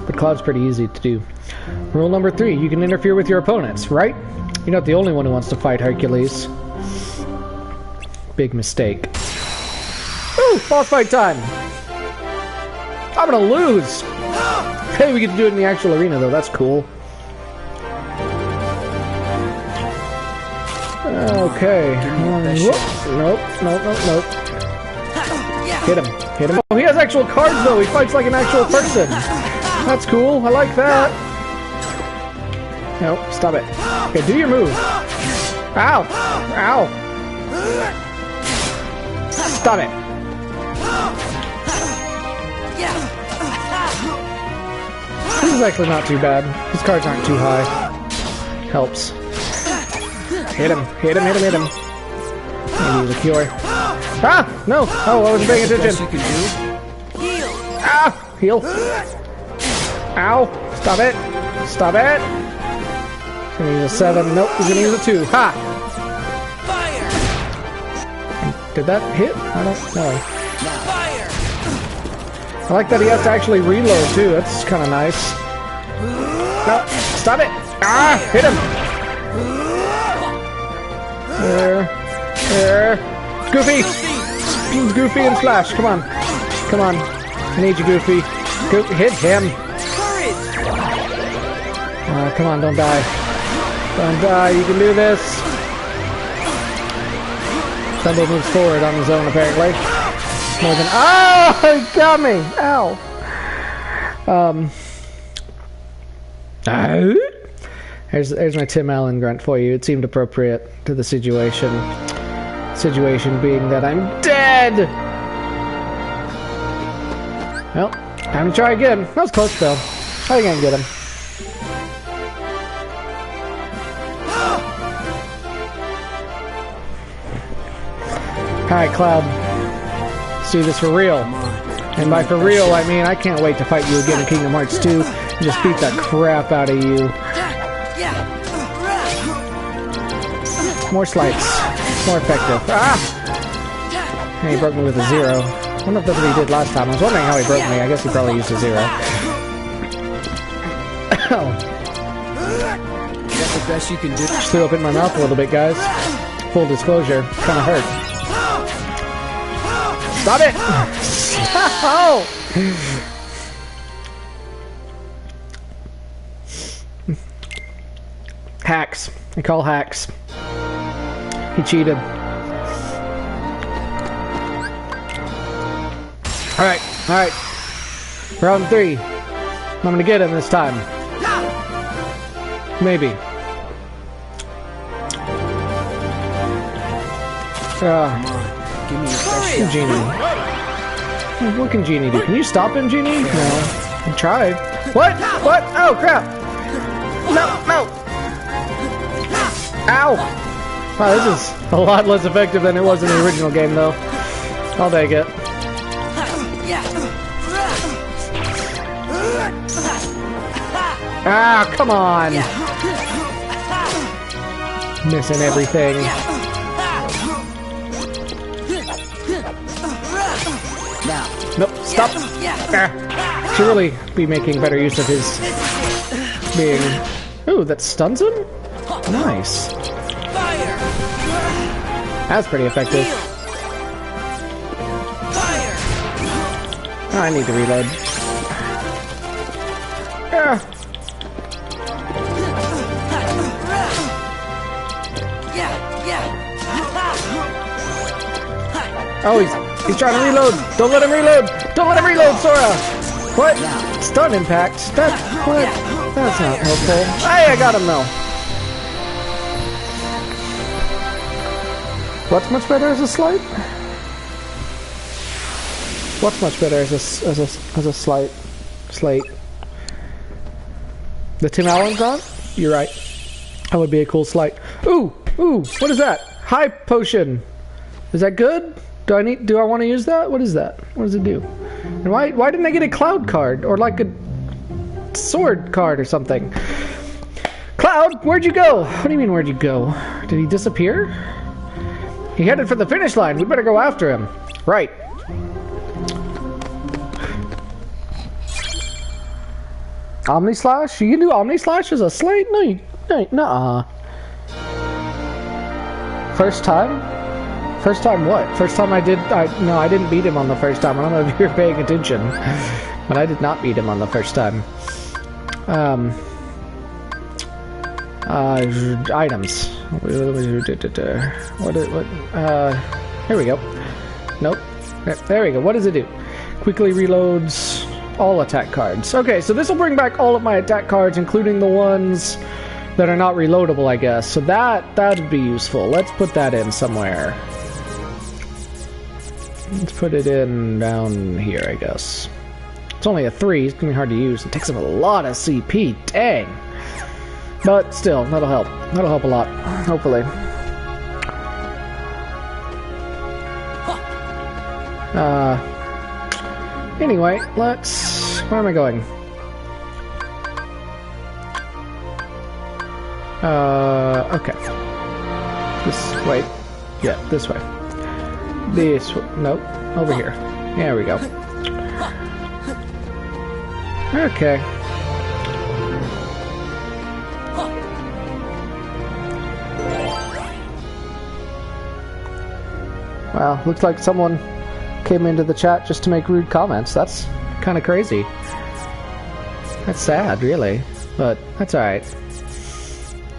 But Cloud's pretty easy to do. Rule number 3, you can interfere with your opponents, right? You're not the only one who wants to fight Hercules. Big mistake. Ooh, boss fight time! I'm gonna lose! Hey, we get to do it in the actual arena, though. That's cool. Okay. Nope. Hit him. Oh, he has actual cards, though. He fights like an actual person. That's cool. I like that. Nope, stop it. Okay, do your move. Ow! Ow! Stop it. This is actually not too bad. His cards aren't too high. Helps. Hit him. Maybe use a cure. Ah! No! Oh, I wasn't paying attention. Ah! Heal. Ow! Stop it! He's gonna use a 7. Nope, he's gonna use a 2. Ha! Did that hit? I don't know. I like that he has to actually reload too. That's kind of nice. No, stop it! Ah, hit him! There. Goofy! Goofy and Flash, come on. I need you, Goofy. Hit him! Come on, don't die. You can do this. Dumbo moves forward on his own, apparently. More than... Oh! He got me! Ow! There's my Tim Allen grunt for you. It seemed appropriate to the situation. Situation being that I'm dead! Well, time to try again. That was close, though. I think I can get him. Alright, Cloud. See this for real. And by for real, I mean I can't wait to fight you again in Kingdom Hearts 2 and just beat the crap out of you. More slights. More effective. Ah! And he broke me with a 0. wonder if that's what he did last time. I was wondering how he broke me. I guess he probably used a 0. That's the best you can do. Just threw up in my mouth a little bit, guys. Full disclosure, kind of hurt. Stop it! Oh! Hacks. I call hacks. He cheated. Alright, alright. Round 3. I'm gonna get him this time. Maybe. Give me your best Genie. What can Genie do? Can you stop him, Genie? No. I tried. What? What? Oh, crap! No, no! Ow! Wow, this is a lot less effective than it was in the original game, though. I'll take it. Ah, come on! Missing everything. Nope, stop! Ah, should really be making better use of his being... Ooh, that stuns him? Nice. That's pretty effective. Oh, I need to reload. Ah. Oh, he's trying to reload. Don't let him reload. Don't let him reload, Sora. What? Stun impact. That what? That's not helpful. Hey, I got him though. What's much better as a slate? What's much better as a slate? The Tim Allen's on? You're right. That would be a cool slate. Ooh, ooh. What is that? High potion. Is that good? Do I want to use that? What is that? What does it do? And why didn't I get a cloud card or like a sword card or something? Cloud, where'd you go? What do you mean where'd you go? Did he disappear? He headed for the finish line. We better go after him. Right. Omni Slash? You can do Omni Slash as a slate? No, nuh-uh. First time? First time what? First time I didn't beat him on the first time. I don't know if you're paying attention. But I did not beat him on the first time. Items. Here we go. Nope. There we go. What does it do? Quickly reloads all attack cards. Okay, so this will bring back all of my attack cards, including the ones that are not reloadable, I guess. So that'd be useful. Let's put that in somewhere. Let's put it in down here, I guess. It's only a 3. It's gonna be hard to use. It takes up a lot of CP. Dang. But still, that'll help. That'll help a lot. Hopefully. Anyway, let's... Where am I going? Okay. This way. Yeah, this way. This way. Nope. Over here. There we go. Okay. Well, looks like someone came into the chat just to make rude comments. That's kind of crazy. That's sad, really. But that's alright.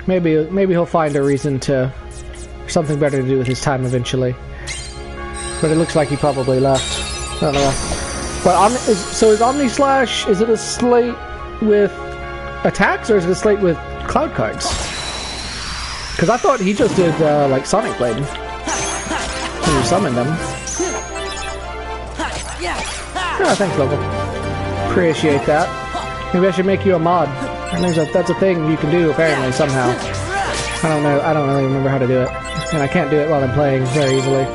Maybe he'll find a reason to... something better to do with his time eventually. But it looks like he probably left. I don't know. But so is Omni Slash, is it a slate with attacks or is it a slate with cloud cards? Because I thought he just did like Sonic Blade when you summoned them. Oh, thanks, Local. Appreciate that. Maybe I should make you a mod. That's a thing you can do apparently somehow. I don't know. I don't really remember how to do it, and I can't do it while I'm playing very easily.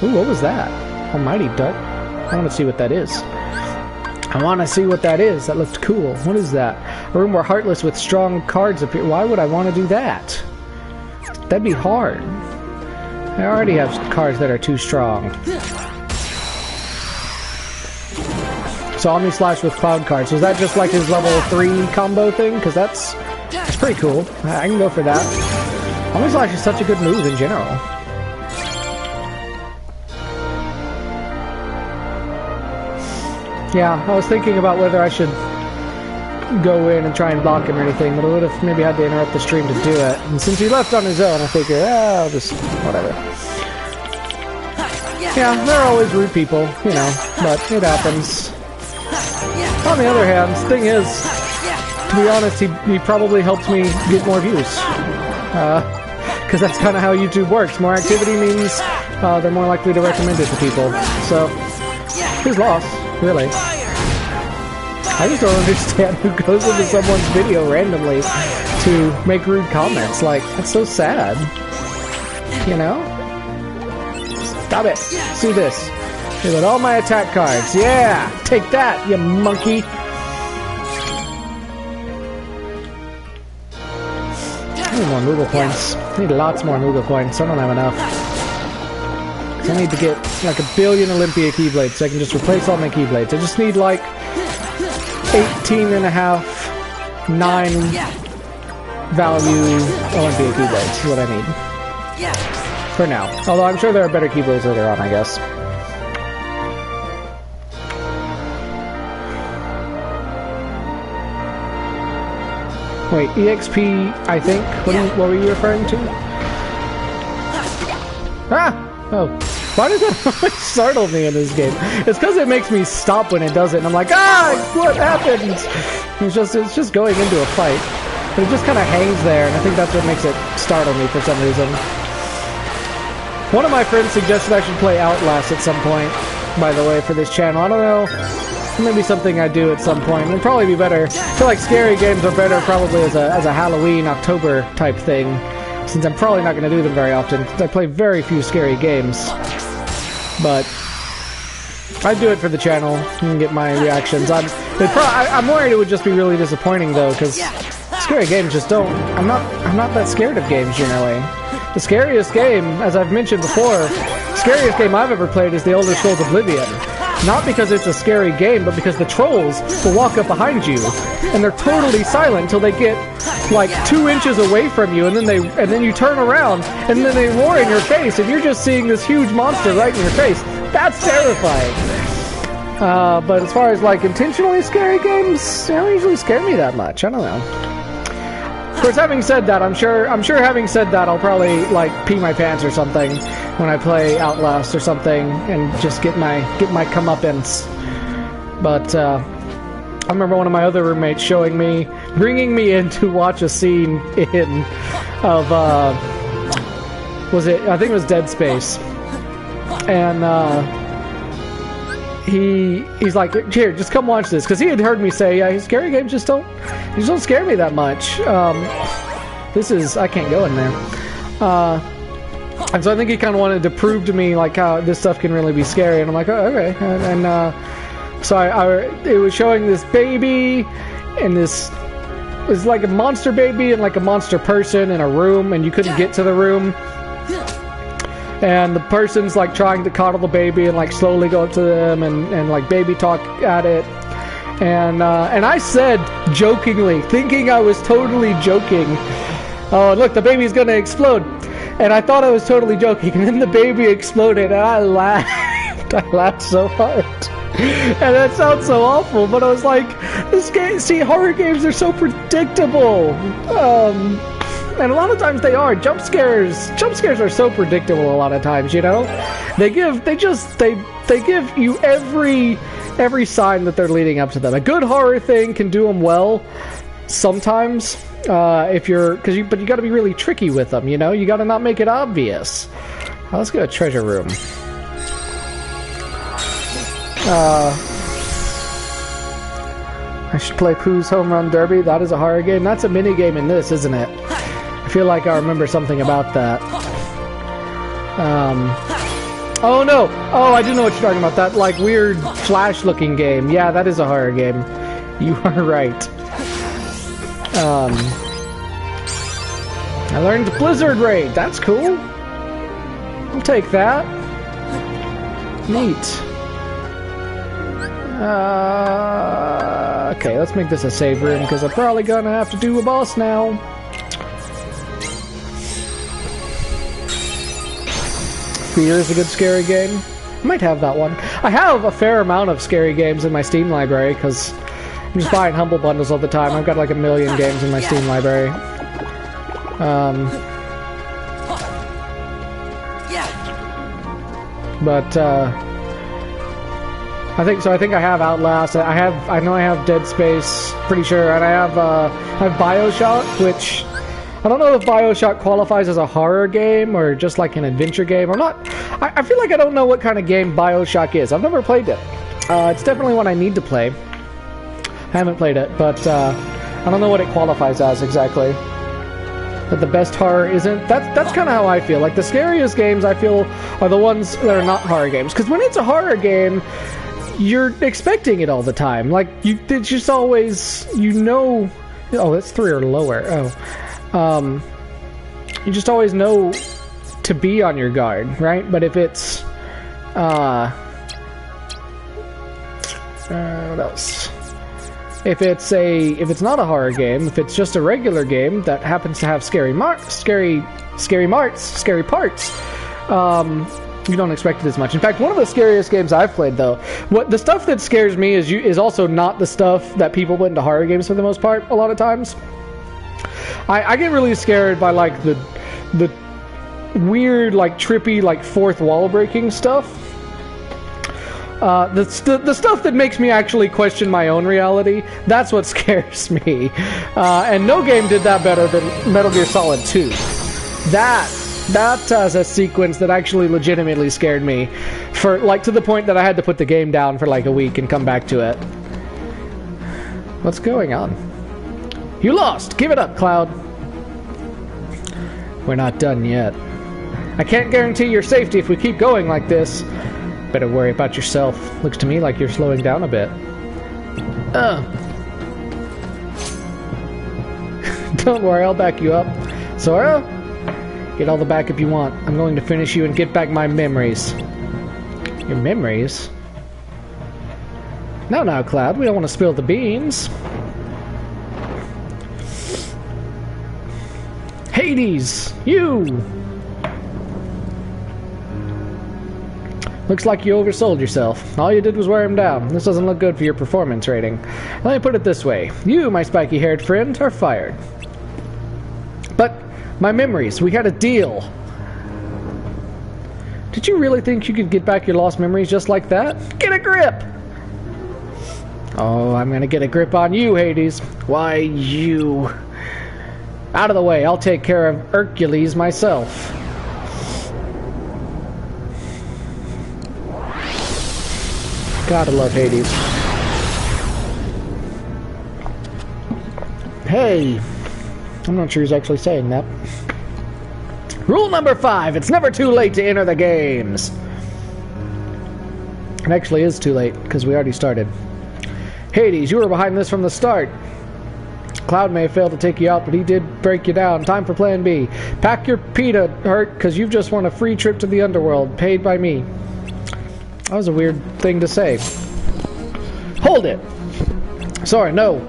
Ooh, what was that? Almighty Duck. I want to see what that is. I want to see what that is. That looked cool. What is that? A room where Heartless with strong cards appear. Why would I want to do that? That'd be hard. I already have cards that are too strong. So Omni Slash with Cloud Cards. Was that just like his level 3 combo thing? Because that's pretty cool. I can go for that. Omni Slash is such a good move in general. Yeah, I was thinking about whether I should go in and try and block him or anything, but I would have maybe had to interrupt the stream to do it. And since he left on his own, I figured, I'll just, whatever. Yeah, there are always rude people, you know, but it happens. On the other hand, the thing is, to be honest, he probably helped me get more views. Because that's kind of how YouTube works. More activity means they're more likely to recommend it to people. So, his loss, really. I just don't understand who goes into someone's video randomly to make rude comments. Like, that's so sad. You know? Stop it. See this. Look at all my attack cards. Yeah! Take that, you monkey! I need more Moogle points. I need lots more Moogle points. I don't have enough. I need to get like 1 billion Olympia Keyblades so I can just replace all my Keyblades. I just need like 18.5, 9 value Olympia Keyblades is what I need. For now. Although I'm sure there are better Keyblades later on, I guess. Wait, EXP, I think? What were you referring to? Ah! Oh. Why does that always startle me in this game? It's because it makes me stop when it does it, and I'm like, ah! What happened? It's just going into a fight. But it just kind of hangs there, and I think that's what makes it startle me for some reason. One of my friends suggested I should play Outlast at some point, by the way, for this channel. I don't know. Maybe something I do at some point. It'd probably be better. I feel like scary games are better probably as a Halloween, October type thing, since I'm probably not going to do them very often, because I play very few scary games. But I'd do it for the channel and get my reactions. I'm worried it would just be really disappointing though, because scary games just don't. I'm not that scared of games generally. The scariest game, as I've mentioned before, scariest game I've ever played is The Elder Scrolls Oblivion. Not because it's a scary game, but because the trolls will walk up behind you, and they're totally silent until they get like 2 inches away from you, and then you turn around, and then they roar in your face, and you're just seeing this huge monster right in your face. That's terrifying. But as far as like intentionally scary games, they don't usually scare me that much. I don't know. Of course, having said that, I'm sure having said that, I'll probably like pee my pants or something when I play Outlast or something and just get my comeuppance. But I remember one of my other roommates bringing me in to watch a scene of I think it was Dead Space, and he's like, here, just come watch this, because he had heard me say, yeah, scary games just don't scare me that much. I can't go in there. And so I think he kind of wanted to prove to me like how this stuff can really be scary, and I'm like, oh, okay. And so it was showing this baby, and it was like a monster baby and like a monster person in a room, and you couldn't get to the room. And the person's like trying to coddle the baby and like slowly go up to them and like baby talk at it. And I said jokingly, thinking I was totally joking, oh look, the baby's gonna explode. And I thought I was totally joking, and then the baby exploded, and I laughed. I laughed so hard. And that sounds so awful, but I was like, horror games are so predictable. And a lot of times they are. Jump scares are so predictable a lot of times, you know? They give you every sign that they're leading up to them. A good horror thing can do them well sometimes, but you got to be really tricky with them, you know? You got to not make it obvious. Let's go to treasure room. I should play Pooh's Home Run Derby. That is a horror game. That's a mini game in this, isn't it? I feel like I remember something about that. Oh no! Oh, I do know what you're talking about. That like weird flash-looking game. Yeah, that is a horror game. You are right. I learned Blizzard Raid. That's cool. I'll take that. Neat. Okay, let's make this a save room, because I'm probably gonna have to do a boss now. Fear is a good scary game. I might have that one. I have a fair amount of scary games in my Steam library, because I'm just buying Humble Bundles all the time. I've got like 1 million games in my Steam library. But I think I have Outlast. I know I have Dead Space, pretty sure, and I have BioShock, which I don't know if BioShock qualifies as a horror game or just like an adventure game. I feel like I don't know what kind of game BioShock is. I've never played it. It's definitely one I need to play. I haven't played it, but I don't know what it qualifies as exactly. That the best horror isn't. That's kind of how I feel. Like the scariest games I feel are the ones that are not horror games. Because when it's a horror game, you're expecting it all the time. Like it's just always, you know. Oh, that's 3 or lower. Oh, you just always know to be on your guard, right? But if it's what else? If it's not a horror game, if it's just a regular game that happens to have scary parts, you don't expect it as much. In fact, one of the scariest games I've played, though, the stuff that scares me is also not the stuff that people put into horror games for the most part. A lot of times, I get really scared by like the weird, like trippy, like fourth wall breaking stuff. The stuff that makes me actually question my own reality, that's what scares me. And no game did that better than Metal Gear Solid 2. That has a sequence that actually legitimately scared me, for like to the point that I had to put the game down for like a week and come back to it. What's going on? You lost! Give it up, Cloud! We're not done yet. I can't guarantee your safety if we keep going like this. Better worry about yourself. Looks to me like you're slowing down a bit. Don't worry, I'll back you up. Sora? Get all the backup you want. I'm going to finish you and get back my memories. Your memories? Now, Cloud, we don't want to spill the beans. Hades! You! Looks like you oversold yourself. All you did was wear him down. This doesn't look good for your performance rating. Let me put it this way. You, my spiky-haired friend, are fired. But my memories, we had a deal. Did you really think you could get back your lost memories just like that? Get a grip! Oh, I'm gonna get a grip on you, Hades. Why, you... Out of the way, I'll take care of Hercules myself. Gotta love Hades. Hey! I'm not sure he's actually saying that. Rule number 5, it's never too late to enter the games. It actually is too late, because we already started. Hades, you were behind this from the start. Cloud may have failed to take you out, but he did break you down. Time for plan B. Pack your pita, Hurt, because you've just won a free trip to the underworld, paid by me. That was a weird thing to say. Hold it! Sorry, no.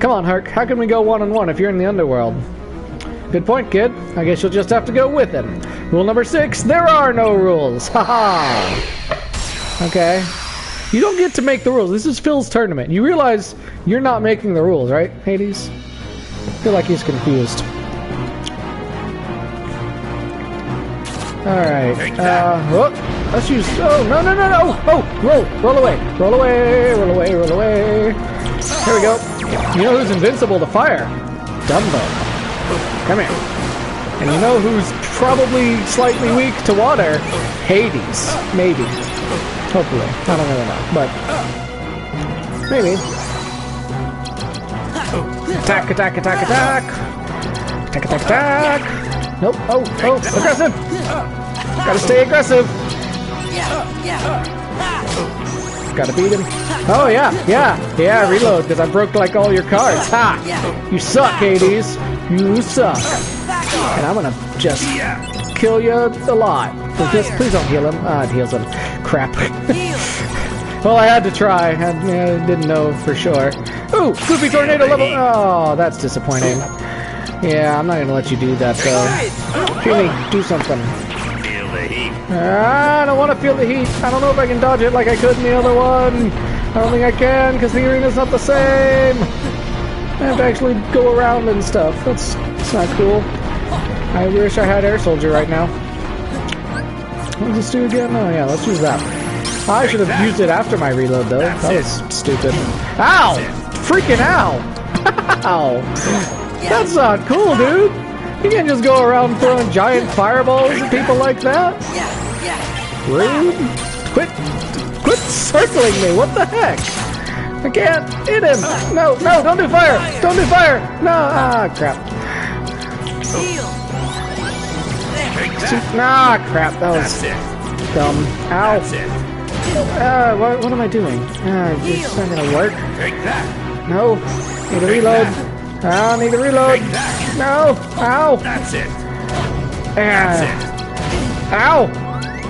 Come on, Herc. How can we go one-on-one if you're in the underworld? Good point, kid. I guess you'll just have to go with him. Rule number 6, there are no rules. Haha. Okay. You don't get to make the rules. This is Phil's tournament. You realize you're not making the rules, right, Hades? I feel like he's confused. Alright. Let's use... Oh, no. Oh, roll away. Roll away. Here we go. You know who's invincible to fire? Dumbo. Come here. And you know who's probably slightly weak to water? Hades. Maybe. Hopefully. I don't really know, but... Maybe. Attack. Attack. Nope. Oh, aggressive! Gotta stay aggressive! Gotta beat him. Oh, yeah, reload, because I broke, like, all your cards. Ha! You suck, Hades. You suck. And I'm gonna just kill you a lot. Please don't heal him. It heals him. Crap. Well, I had to try. I didn't know for sure. Ooh, Goofy Tornado level. Oh, that's disappointing. Yeah, I'm not gonna let you do that though. Jimmy, do something. Feel the heat. I don't want to feel the heat. I don't know if I can dodge it like I could in the other one. I don't think I can because the arena's not the same. I have to actually go around and stuff. That's not cool. I wish I had Air Soldier right now. What does this do again? Oh yeah, let's use that. I should have used it after my reload though. That was stupid. Ow! Freaking ow! Ow! That's not cool, dude! You can't just go around throwing giant fireballs at people like that! Rude! Quit circling me! What the heck? I can't hit him! No, don't do fire! Don't do fire! No! Ah, crap. Ah, crap. That was dumb. Ow. What am I doing? It's not gonna work. No. Need to reload. Need to reload. No. Ow. That's it. Ow.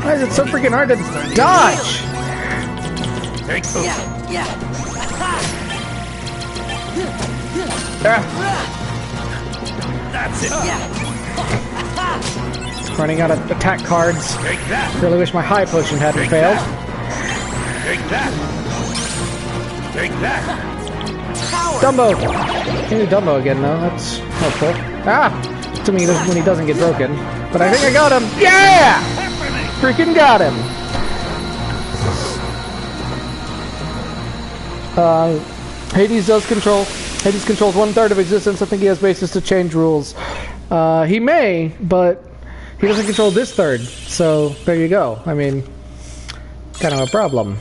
Why is it so freaking hard to dodge? That's it. Running out of attack cards. Really wish my high potion hadn't failed. Take that. Take that. Dumbo! Can't do Dumbo again though, that's helpful. Ah! To me when he doesn't get broken. But I think I got him! Yeah! Freaking got him! Hades controls 1/3 of existence. I think he has basis to change rules. He may, but he doesn't control this third. So, there you go. I mean, kind of a problem.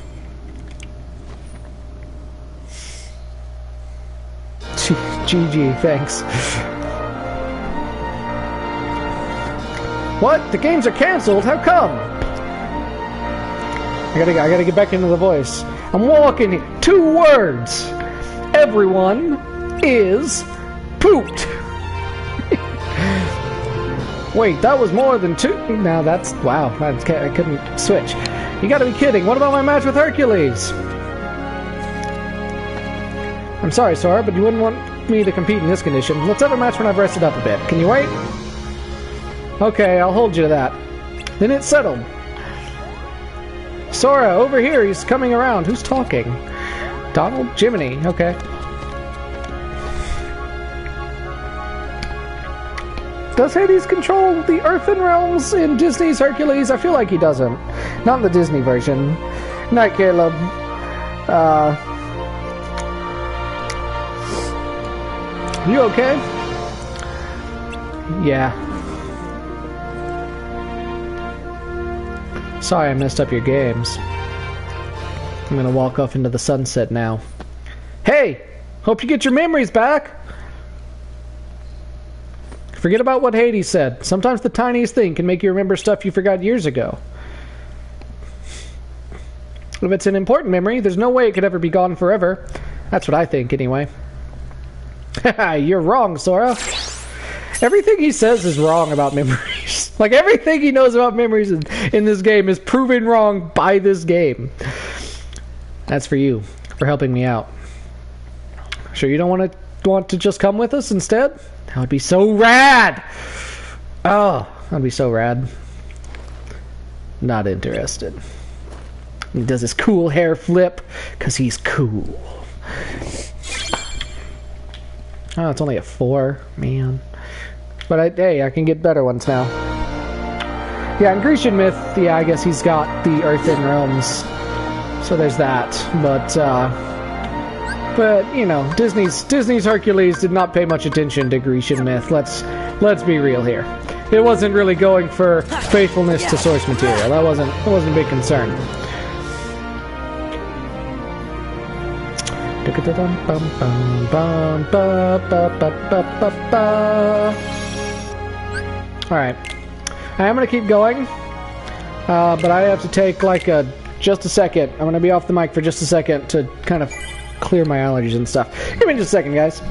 GG, thanks. What? The games are cancelled? How come? I gotta get back into the voice. I'm walking here. 2 words. Everyone is pooped. Wait, that was more than 2. Now that's wow. I couldn't switch. You gotta be kidding. What about my match with Hercules? I'm sorry, Sora, but you wouldn't want me to compete in this condition. Let's have a match when I've rested up a bit. Can you wait? Okay, I'll hold you to that. Then it's settled. Sora, over here. He's coming around. Who's talking? Donald? Jiminy. Okay. Does Hades control the Earthen Realms in Disney's Hercules? I feel like he doesn't. Not in the Disney version. Night, Caleb. You okay? Yeah. Sorry I messed up your games. I'm gonna walk off into the sunset now. Hey! Hope you get your memories back! Forget about what Hades said. Sometimes the tiniest thing can make you remember stuff you forgot years ago. If it's an important memory, there's no way it could ever be gone forever. That's what I think, anyway. You're wrong, Sora. Everything he says is wrong about memories. Like, everything he knows about memories in this game is proven wrong by this game. That's for you, for helping me out. Sure you don't want to just come with us instead? That would be so rad! Oh, that'd be so rad. Not interested. He does his cool hair flip, because he's cool. Oh, it's only a 4, man. But hey, I can get better ones now. Yeah, in Grecian myth, yeah, I guess he's got the Earthen Realms. So there's that. But you know, Disney's Hercules did not pay much attention to Grecian myth. Let's be real here. It wasn't really going for faithfulness to source material. That wasn't a big concern. Alright. I am going to keep going, but I have to take like just a second. I'm going to be off the mic for just a second to kind of clear my allergies and stuff. Give me just a second, guys.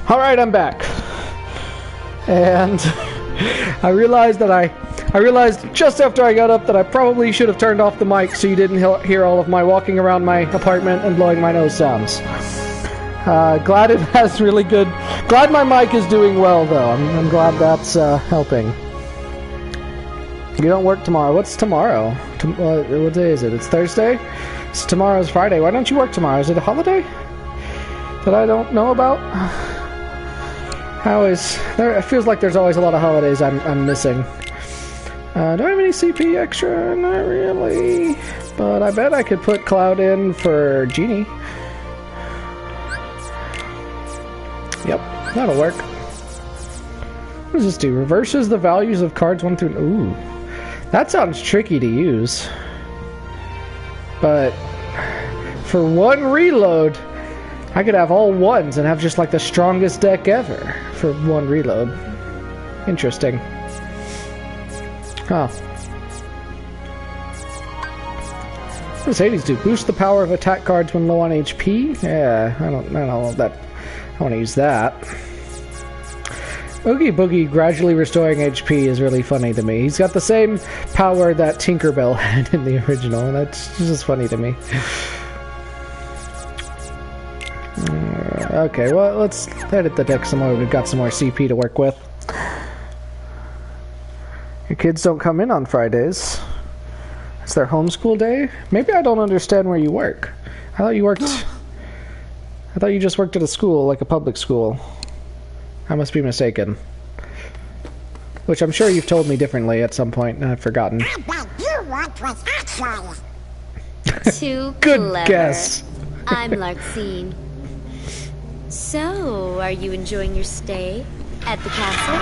Alright, I'm back. And I realized just after I got up that I probably should have turned off the mic so you didn't hear all of my walking around my apartment and blowing my nose sounds. Glad it has really good... Glad my mic is doing well, though. I'm glad that's helping. You don't work tomorrow. What's tomorrow? What day is it? It's Thursday? Tomorrow's Friday. Why don't you work tomorrow? Is it a holiday that I don't know about? It feels like there's always a lot of holidays I'm missing. Do I have any CP extra? Not really. But I bet I could put Cloud in for Genie. Yep, that'll work. What does this do? Reverses the values of cards 1 through... Ooh. That sounds tricky to use. But for one reload, I could have all ones and have just like the strongest deck ever for one reload. Interesting. Huh. What does Hades do? Boost the power of attack cards when low on HP? Yeah, I don't know if that. I want to use that. Oogie Boogie gradually restoring HP is really funny to me. He's got the same power that Tinkerbell had in the original, and that's just funny to me. Okay, well, let's edit the deck some more. We've got some more CP to work with. Your kids don't come in on Fridays. It's their homeschool day? Maybe I don't understand where you work. I thought you worked... I thought you just worked at a school, like a public school. I must be mistaken. Which I'm sure you've told me differently at some point, and I've forgotten. I bet you worked with Axel. Too Good clever. guess. I'm Larxene. So, are you enjoying your stay at the castle?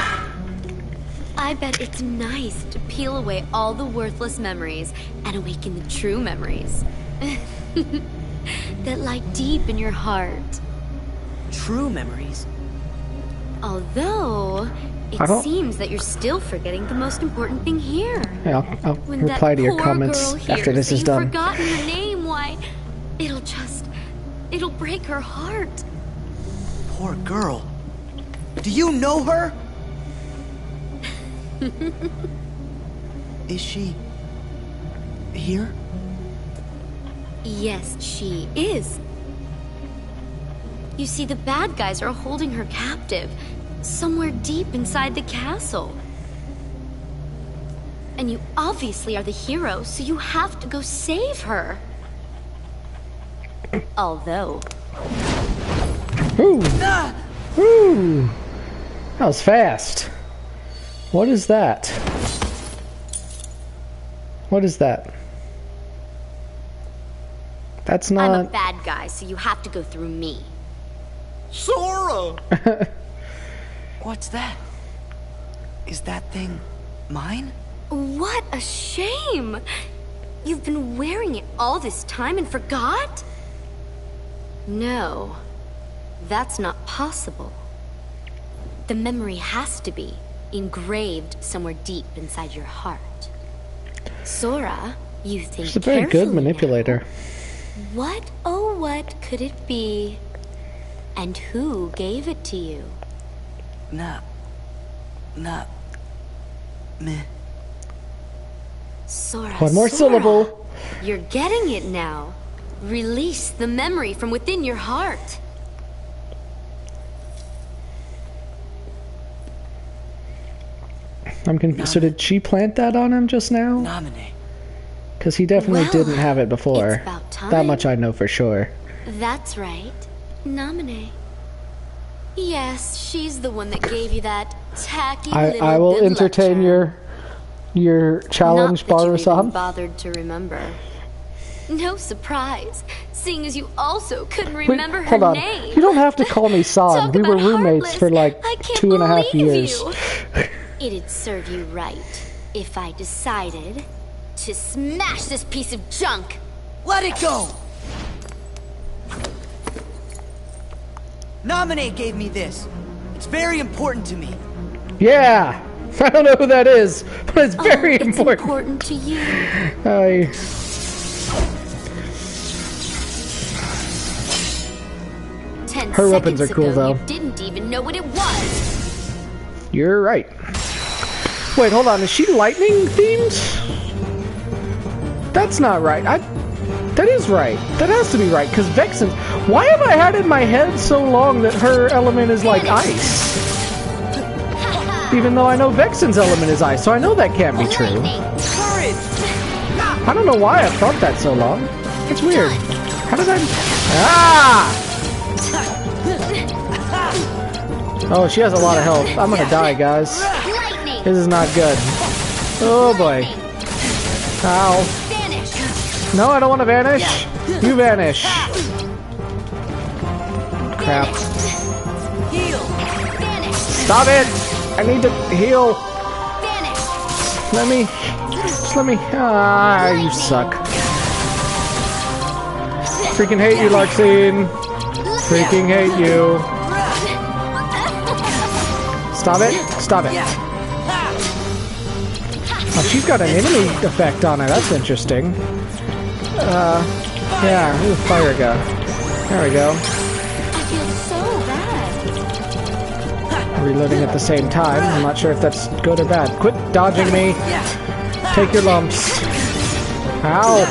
I bet it's nice to peel away all the worthless memories and awaken the true memories. That lie deep in your heart. True memories? Although, it seems that you're still forgetting the most important thing here. Yeah, I'll When reply that to your poor comments girl after hears this that is you've done. forgotten her name, why, it'll break her heart. Poor girl. Do you know her? Is she... here? Yes, she is. You see, the bad guys are holding her captive, somewhere deep inside the castle. And you obviously are the hero, so you have to go save her. Although... Ooh! Ooh! That was fast. What is that? What is that? That's not... I'm a bad guy, so you have to go through me. Sora! What's that? Is that thing mine? What a shame! You've been wearing it all this time and forgot? No, that's not possible. The memory has to be engraved somewhere deep inside your heart. Sora, you think She's a very good manipulator. now. What, oh what could it be? And who gave it to you? Meh. Sora, One more Sora, syllable. You're getting it now. Release the memory from within your heart. I'm confused. So did she plant that on him just now? Nominate. Because he definitely didn't have it before. It's about time. That much I know for sure. That's right. Nominate. Yes, she's the one that gave you that tacky little I will good luck entertain charm. your challenge, Not that you even Barusan. bothered to remember. No surprise, seeing as you also couldn't Wait, remember her hold on. name. You don't have to call me San. Talk We were about roommates heartless. for like I can't 2.5 believe years. you. It'd serve you right if I decided to smash this piece of junk. Let it go! Nominate gave me this. It's very important to me. Yeah! I don't know who that is, but it's very it's important. important to you. I... 10 Her weapons seconds are cool, ago, though. You didn't even know what it was. You're right. Wait, hold on. Is she lightning themed? That's not right. That is right. That has to be right, because Vexen... Why have I had in my head so long that her element is like ice? Even though I know Vexen's element is ice, so I know that can't be true. Courage! I don't know why I've thought that so long. It's weird. How did I... Ah! Oh, she has a lot of health. I'm gonna die, guys. Lightning. This is not good. Oh boy. Ow. Vanish. No, I don't want to vanish. You vanish. Crap. Heal! Vanish. Stop it! I need to heal. Vanish. Let me... Just let me... Ah, you suck. Freaking hate you, Larxene. Freaking hate you. Stop it. Stop it. Oh, she's got an enemy effect on her. That's interesting. Yeah. Ooh, fire gun. There we go. I feel so bad. Reloading at the same time. I'm not sure if that's good or bad. Quit dodging me. Take your lumps. Ow.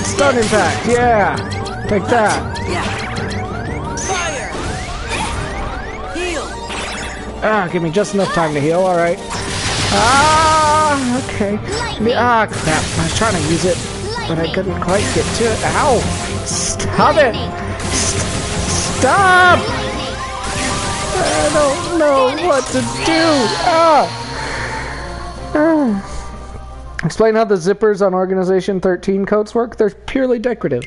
Stun impact. Yeah. Take that. Fire! Heal! Ah, give me just enough time to heal. All right. Ah, okay. Ah, crap. I was trying to use it, but I couldn't quite get to it. Ow. Stop it. Stop. I don't know what to do. Ah. Explain how the zippers on Organization 13 coats work. They're purely decorative.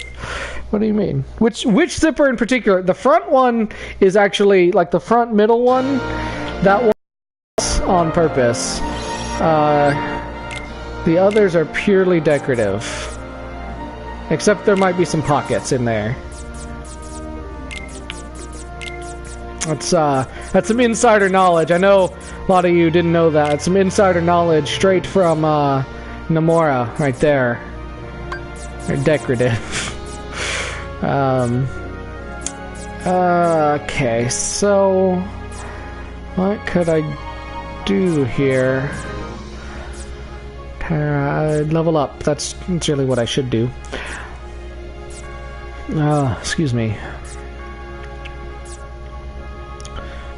What do you mean? Which zipper in particular? The front one is actually, like the front middle one, that one's on purpose. The others are purely decorative. Except there might be some pockets in there. That's some insider knowledge. I know a lot of you didn't know that. It's some insider knowledge straight from Nomura right there. They're decorative. Okay, so what could I do here? Level up. That's really what I should do. Excuse me.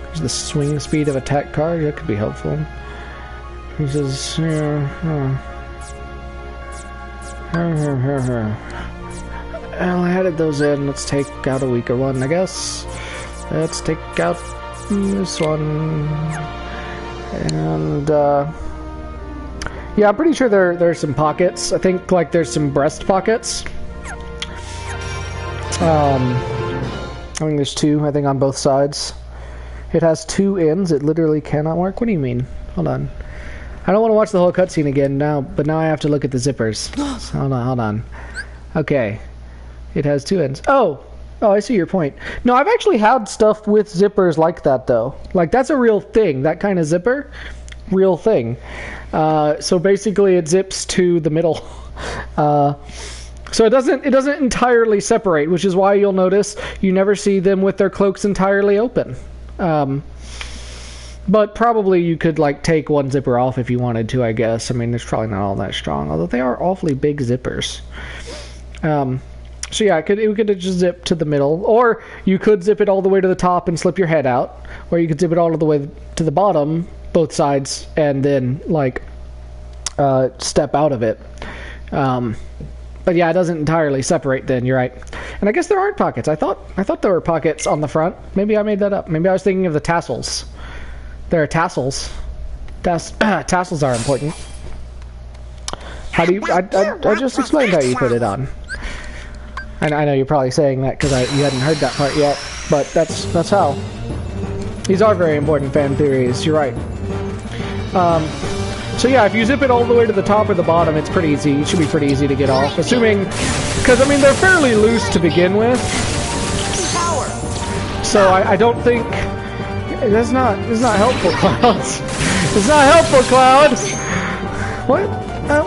There's the swing speed of attack card. That could be helpful. Uses Well, I added those in. Let's take out a weaker one, I guess. Let's take out this one. And, yeah, I'm pretty sure there's some pockets. I think, like, there's some breast pockets. I think there's two, I think, on both sides. It has two ends. It literally cannot work. What do you mean? Hold on. I don't want to watch the whole cutscene again now, but now I have to look at the zippers. So hold on. Okay. It has two ends. Oh, I see your point. No, I've actually had stuff with zippers like that, though. Like, that's a real thing. That kind of zipper, real thing. So basically, it zips to the middle. So it doesn't entirely separate, which is why you'll notice you never see them with their cloaks entirely open. But probably you could, like, take one zipper off if you wanted to, I guess. I mean, it's probably not all that strong, although they are awfully big zippers. So yeah, it could just zip to the middle, or you could zip it all the way to the top and slip your head out, or you could zip it all the way to the bottom, both sides, and then like step out of it. But yeah, it doesn't entirely separate then, you're right. And I guess there aren't pockets. I thought there were pockets on the front. Maybe I made that up. Maybe I was thinking of the tassels. There are tassels. Tassels are important. How do you... I just explained how you put it on. And I know you're probably saying that because you hadn't heard that part yet, but that's how. These are very important fan theories, you're right. So yeah, if you zip it all the way to the top or the bottom, it's pretty easy. It should be pretty easy to get off, assuming... Because, I mean, they're fairly loose to begin with. So I don't think... That's not helpful, Cloud. It's not helpful, Cloud! What?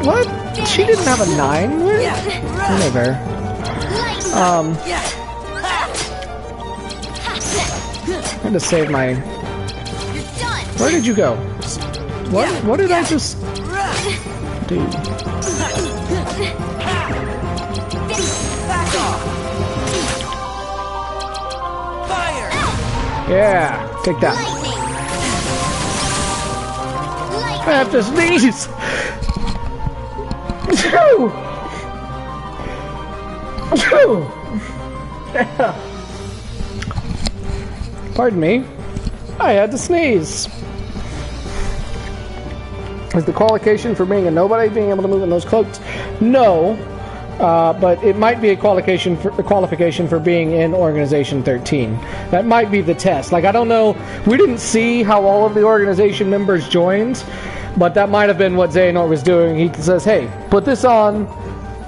What? She didn't have a 9? Whatever. I had to save my... Where did you go? What did I just do? Yeah, take that. I have to sneeze. Pardon me. I had to sneeze. Is the qualification for being a nobody being able to move in those cloaks? No, but it might be a qualification for being in Organization 13. That might be the test. Like, I don't know. We didn't see how all of the organization members joined, but that might have been what Xehanort was doing. He says, hey, put this on.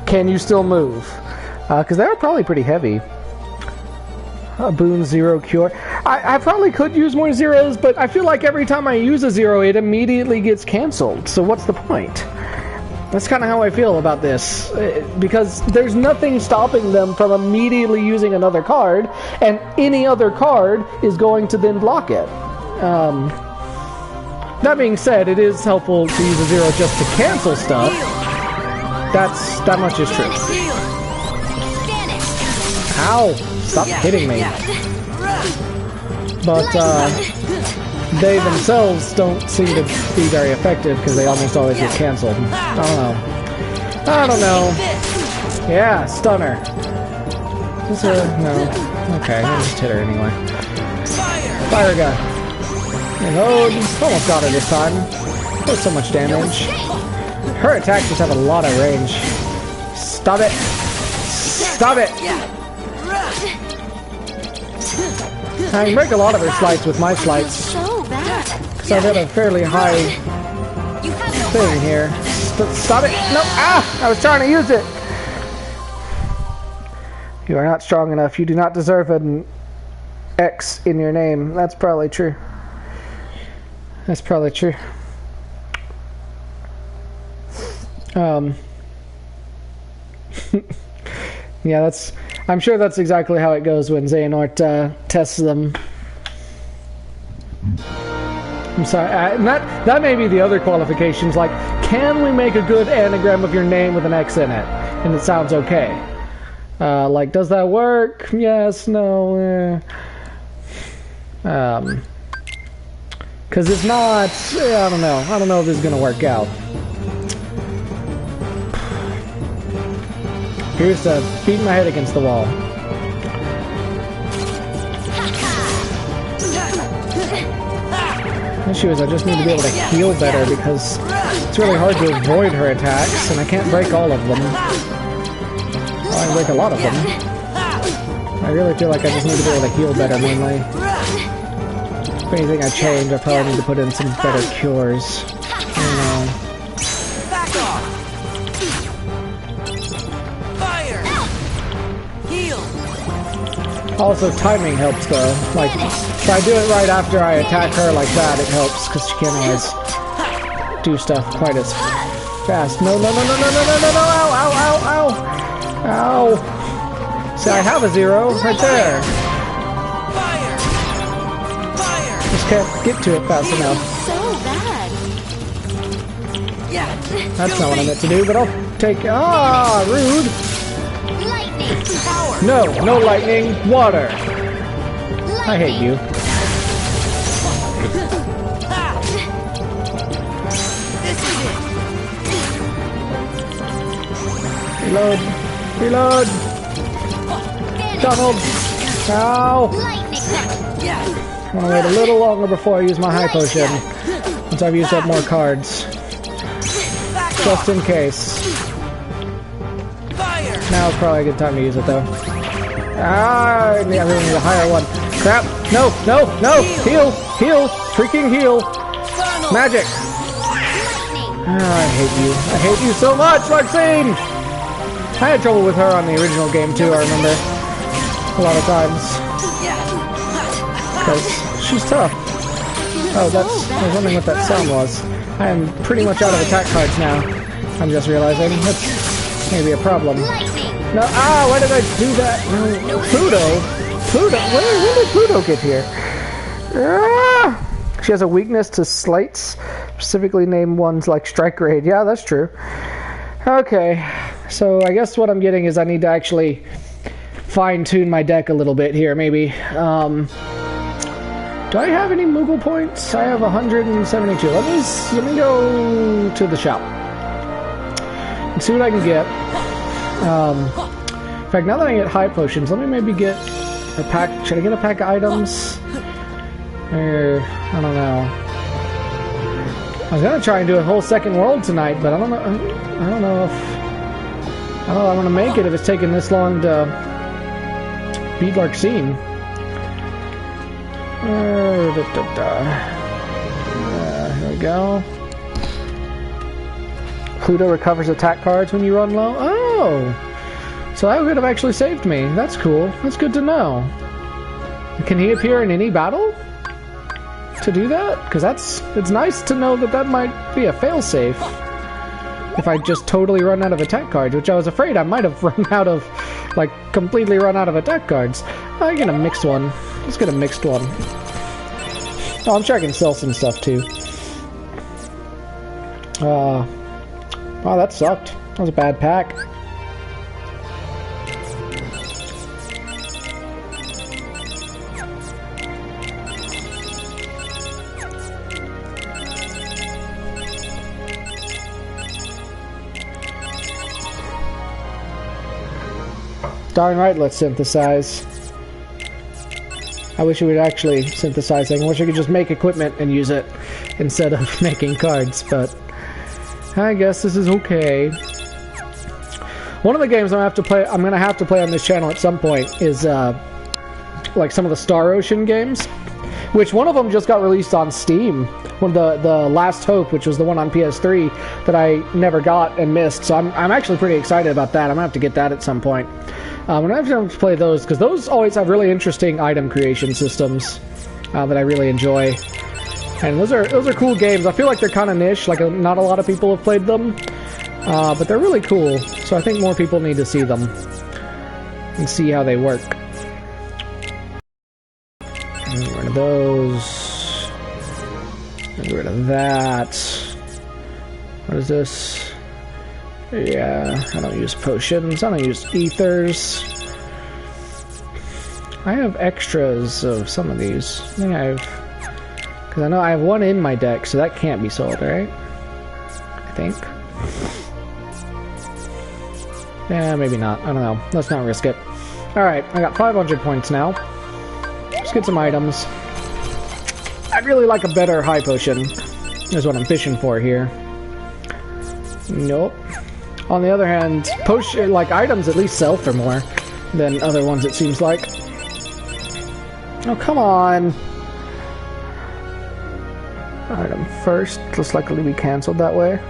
Can you still move? Because they were probably pretty heavy. A boon 0 cure. I probably could use more zeros, but I feel like every time I use a 0, it immediately gets cancelled. So what's the point? That's kind of how I feel about this. Because there's nothing stopping them from immediately using another card, and any other card is going to then block it. That being said, it is helpful to use a 0 just to cancel stuff. That much is true. Ow! Stop hitting me. But, they themselves don't seem to be very effective because they almost always get cancelled. I don't know. Yeah, stunner. Is there... No. Okay, I'll just hit her anyway. Fire guy. Reload. Almost got her this time. Does so much damage. Her attacks just have a lot of range. Stop it. Stop it. I can break a lot of her slides with my slides. So I've got a fairly high thing here. Stop it! No! Ah! I was trying to use it! You are not strong enough. You do not deserve an X in your name. That's probably true. That's probably true. Yeah, that's... I'm sure that's exactly how it goes when Xehanort tests them. I'm sorry, and that may be the other qualifications, like, can we make a good anagram of your name with an X in it? And it sounds okay. Like, does that work? Yes, no, because it's not, I don't know. I don't know if this is going to work out. Here's to beating my head against the wall. The issue is I just need to be able to heal better because it's really hard to avoid her attacks, and I can't break all of them. Well, I can break a lot of them. I really feel like I just need to be able to heal better mainly. If anything I change, I probably need to put in some better cures. I don't know. Also, timing helps though. Like, if I do it right after I attack her like that, it helps because she can't always do stuff quite as fast. No, no, no, no, no, no, no, no, no! Ow, ow, ow, ow! Ow! See, I have a 0 right there. Just can't get to it fast enough. That's not what I meant to do, but I'll take. Ah, rude. No, no lightning, water. I hate you. Reload. Reload. Donald. Ow. I'm gonna wait a little longer before I use my high potion. Once I've used up more cards. Just in case. Now is probably a good time to use it though. Ah, I really need a higher one. Crap. No, no, no. Heal. Heal. Freaking heal. Magic. Ah, I hate you. I hate you so much, Maxine! I had trouble with her on the original game too, I remember. A lot of times. Because she's tough. Oh, I was wondering what that sound was. I am pretty much out of attack cards now. I'm just realizing. That's maybe a problem. No, why did I do that? No, Pluto? Pluto? When did Pluto get here? Ah! She has a weakness to slates, specifically named ones like Strike Raid. Yeah, that's true. Okay, so I guess what I'm getting is I need to actually fine-tune my deck a little bit here, maybe. Do I have any Moogle points? I have 172. Let me go to the shop and see what I can get. In fact, now that I get high potions, let me maybe get a pack. Should I get a pack of items? Or, I don't know. I was gonna try and do a whole second world tonight, but I don't know. I don't know if I'm gonna make it if it's taking this long to beat Larxene. Here we go. Pluto recovers attack cards when you run low. Oh, so that would have actually saved me. That's cool. That's good to know. Can he appear in any battle to do that? Because it's nice to know that might be a failsafe if I just totally run out of attack cards, which I was afraid I might have run out of, like, completely run out of attack cards. I get a mixed one. Let's get a mixed one. Oh, I'm sure I can sell some stuff too. Wow, that sucked. That was a bad pack. Darn right, let's synthesize. I wish it would actually synthesize things. I wish I could just make equipment and use it instead of making cards, but I guess this is okay. One of the games I'm gonna have to play on this channel at some point is like some of the Star Ocean games, which one of them just got released on Steam. One of the Last Hope, which was the one on PS3 that I never got and missed. So I'm actually pretty excited about that. I'm gonna have to get that at some point. I'm gonna have to play those because those always have really interesting item creation systems that I really enjoy. And those are cool games. I feel like they're kind of niche. Like not a lot of people have played them, but they're really cool. So I think more people need to see them and see how they work. Get rid of those. Get rid of that. What is this? Yeah, I don't use potions. I don't use ethers. I have extras of some of these. I think I have... Because I know I have one in my deck, so that can't be sold, right? I think. Yeah, maybe not. I don't know. Let's not risk it. Alright, I got 500 points now. Let's get some items. I'd really like a better high potion. Is what I'm fishing for here. Nope. On the other hand, potion, like, items at least sell for more than other ones, it seems like. Oh, come on! Item first. Looks like it'll be cancelled that way.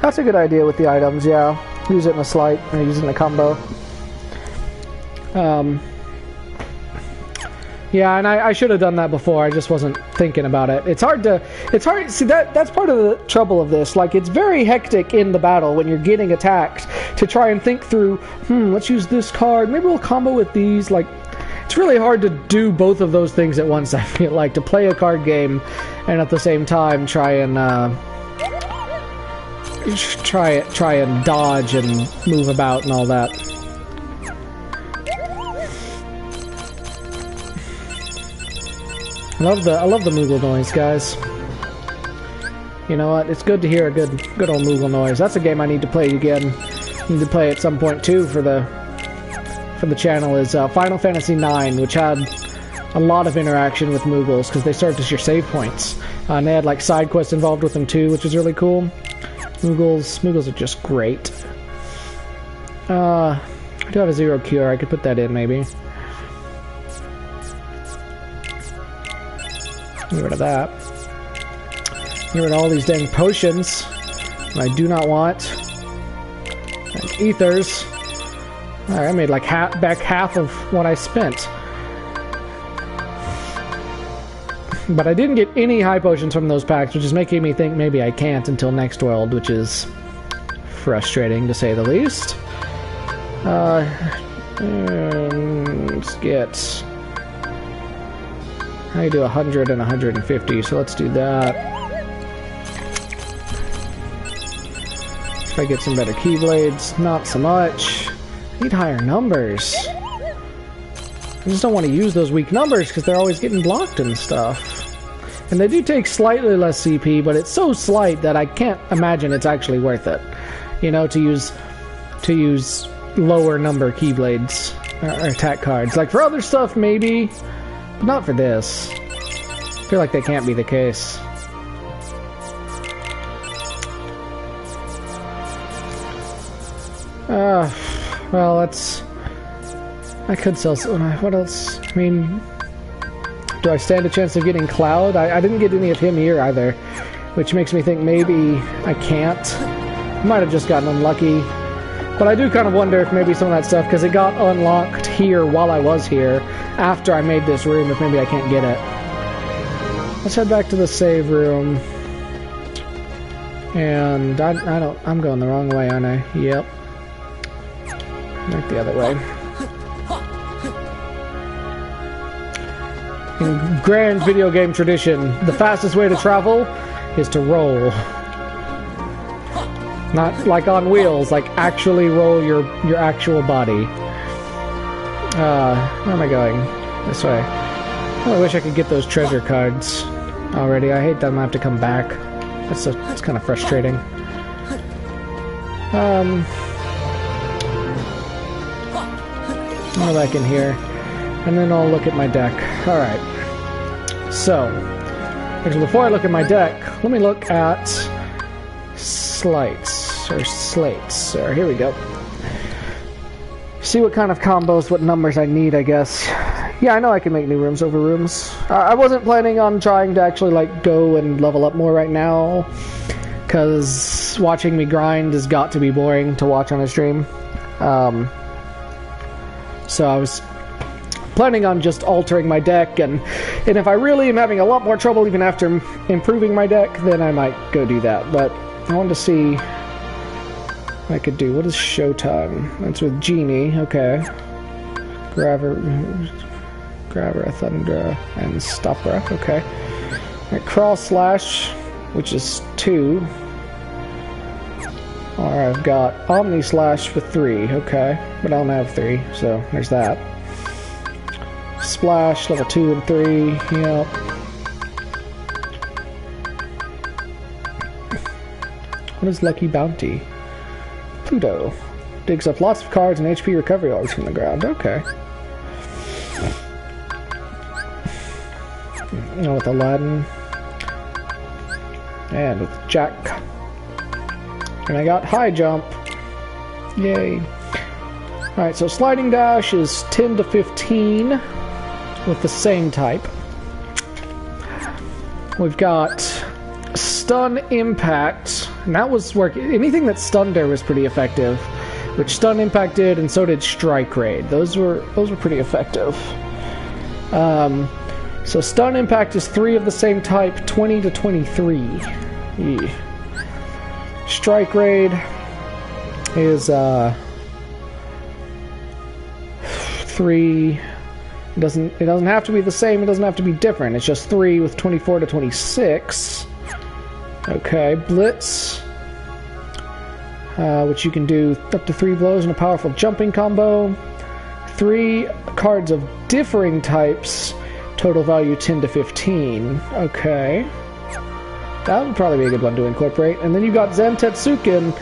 That's a good idea with the items, yeah. Use it in a slight, or use it in a combo. Yeah, and I should have done that before. I just wasn't thinking about it. It's hard. See, that's part of the trouble of this. Like, it's very hectic in the battle when you're getting attacked to try and think through, let's use this card. Maybe we'll combo with these. Like, it's really hard to do both of those things at once, I feel like. To play a card game and at the same time try and dodge and move about and all that. I love the Moogle noise, guys. You know what? It's good to hear a good old Moogle noise. That's a game I need to play again. Need to play at some point too for the channel. Is Final Fantasy IX, which had a lot of interaction with Moogles because they served as your save points, and they had like side quests involved with them too, which is really cool. Moogles are just great. I do have a 0 cure. I could put that in maybe. Get rid of that. Get rid of all these dang potions that I do not want. And ethers. Alright, I made like back half of what I spent. But I didn't get any high potions from those packs, which is making me think maybe I can't until next world, which is frustrating to say the least. Let's get... I do 100 and 150, so let's do that. If I get some better keyblades, not so much. I need higher numbers. I just don't want to use those weak numbers because they're always getting blocked and stuff. And they do take slightly less CP, but it's so slight that I can't imagine it's actually worth it. You know, to use lower number keyblades or attack cards. Like for other stuff, maybe, but not for this. I feel like that can't be the case. Well, that's... I could sell... What else? I mean... Do I stand a chance of getting Cloud? I didn't get any of him here either, which makes me think maybe I can't. Might have just gotten unlucky. But I do kind of wonder if maybe some of that stuff, because it got unlocked here while I was here, after I made this room, if maybe I can't get it. Let's head back to the save room. And I'm going the wrong way, aren't I? Yep. Like the other way. In grand video game tradition, the fastest way to travel is to roll. Not like on wheels, like actually roll your actual body. Where am I going? This way. Oh, I wish I could get those treasure cards already. I hate that I'm gonna have to come back. That's kind of frustrating. I'll go back in here, and then I'll look at my deck. Alright. So, actually before I look at my deck, let me look at slates, or here we go. See what kind of combos, what numbers I need, I guess. Yeah, I know I can make new rooms over rooms. I wasn't planning on trying to actually, like, go and level up more right now, because watching me grind has got to be boring to watch on a stream. So I was planning on just altering my deck, and if I really am having a lot more trouble even after improving my deck, then I might go do that. But I wanted to see what I could do. What is Showtime? That's with Genie, okay. Grabber, Thundra, and Stopra, okay. Right, Cross Slash, which is 2. Or I've got Omni Slash for 3, okay. But I don't have 3, so there's that. Splash, level 2 and 3, yep. What is Lucky Bounty? Pluto. Digs up lots of cards and HP recovery orbs from the ground, okay. Now with Aladdin. And with Jack. And I got High Jump. Yay. Alright, so Sliding Dash is 10 to 15 with the same type. We've got Stun Impact, and that was working. Anything that stunned her was pretty effective, which Stun Impact did, and so did Strike Raid. Those were pretty effective. So Stun Impact is 3 of the same type, 20 to 23. Yeah. Strike Raid is 3. It doesn't have to be the same, it doesn't have to be different. It's just 3 with 24 to 26. Okay, Blitz, which you can do up to 3 blows in a powerful jumping combo. 3 cards of differing types, Total value 10 to 15. Okay. That would probably be a good one to incorporate. And then you got Zantetsuken,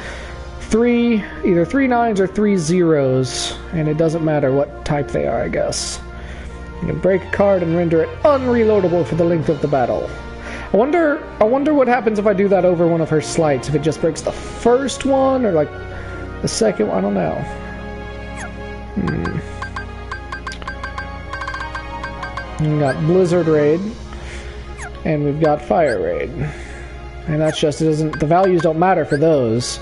either 3 9s or 3 0s, and it doesn't matter what type they are, I guess. You can break a card and render it unreloadable for the length of the battle. I wonder what happens if I do that over one of her slights, if it just breaks the first one, or like the second one, I don't know. We got Blizzard Raid, and we've got Fire Raid. And that's just, the values don't matter for those,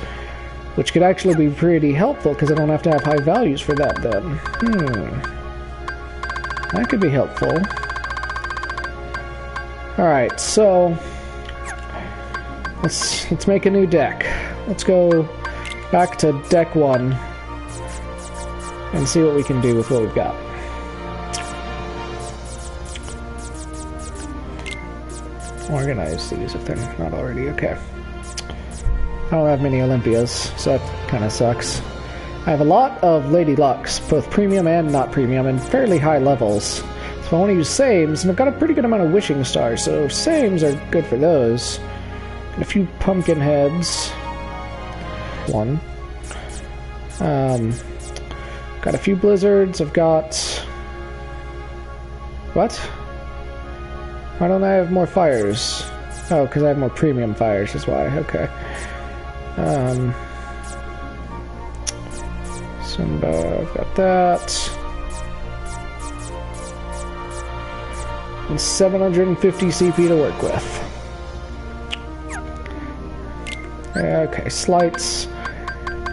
which could actually be pretty helpful, because I don't have to have high values for that then. That could be helpful. Alright, so let's make a new deck. Let's go back to deck 1 and see what we can do with what we've got. Organize these if they're not already. Okay. I don't have many Olympias, so that kind of sucks. I have a lot of Lady Lucks, both premium and not premium, and fairly high levels. So I want to use Sames, and I've got a pretty good amount of Wishing Stars, so Sames are good for those. And a few Pumpkin Heads. 1. Got a few Blizzards. I've got... What? Why don't I have more fires? Oh, because I have more premium fires is why. Okay. Simba, I've got that. And 750 CP to work with. Okay, slights.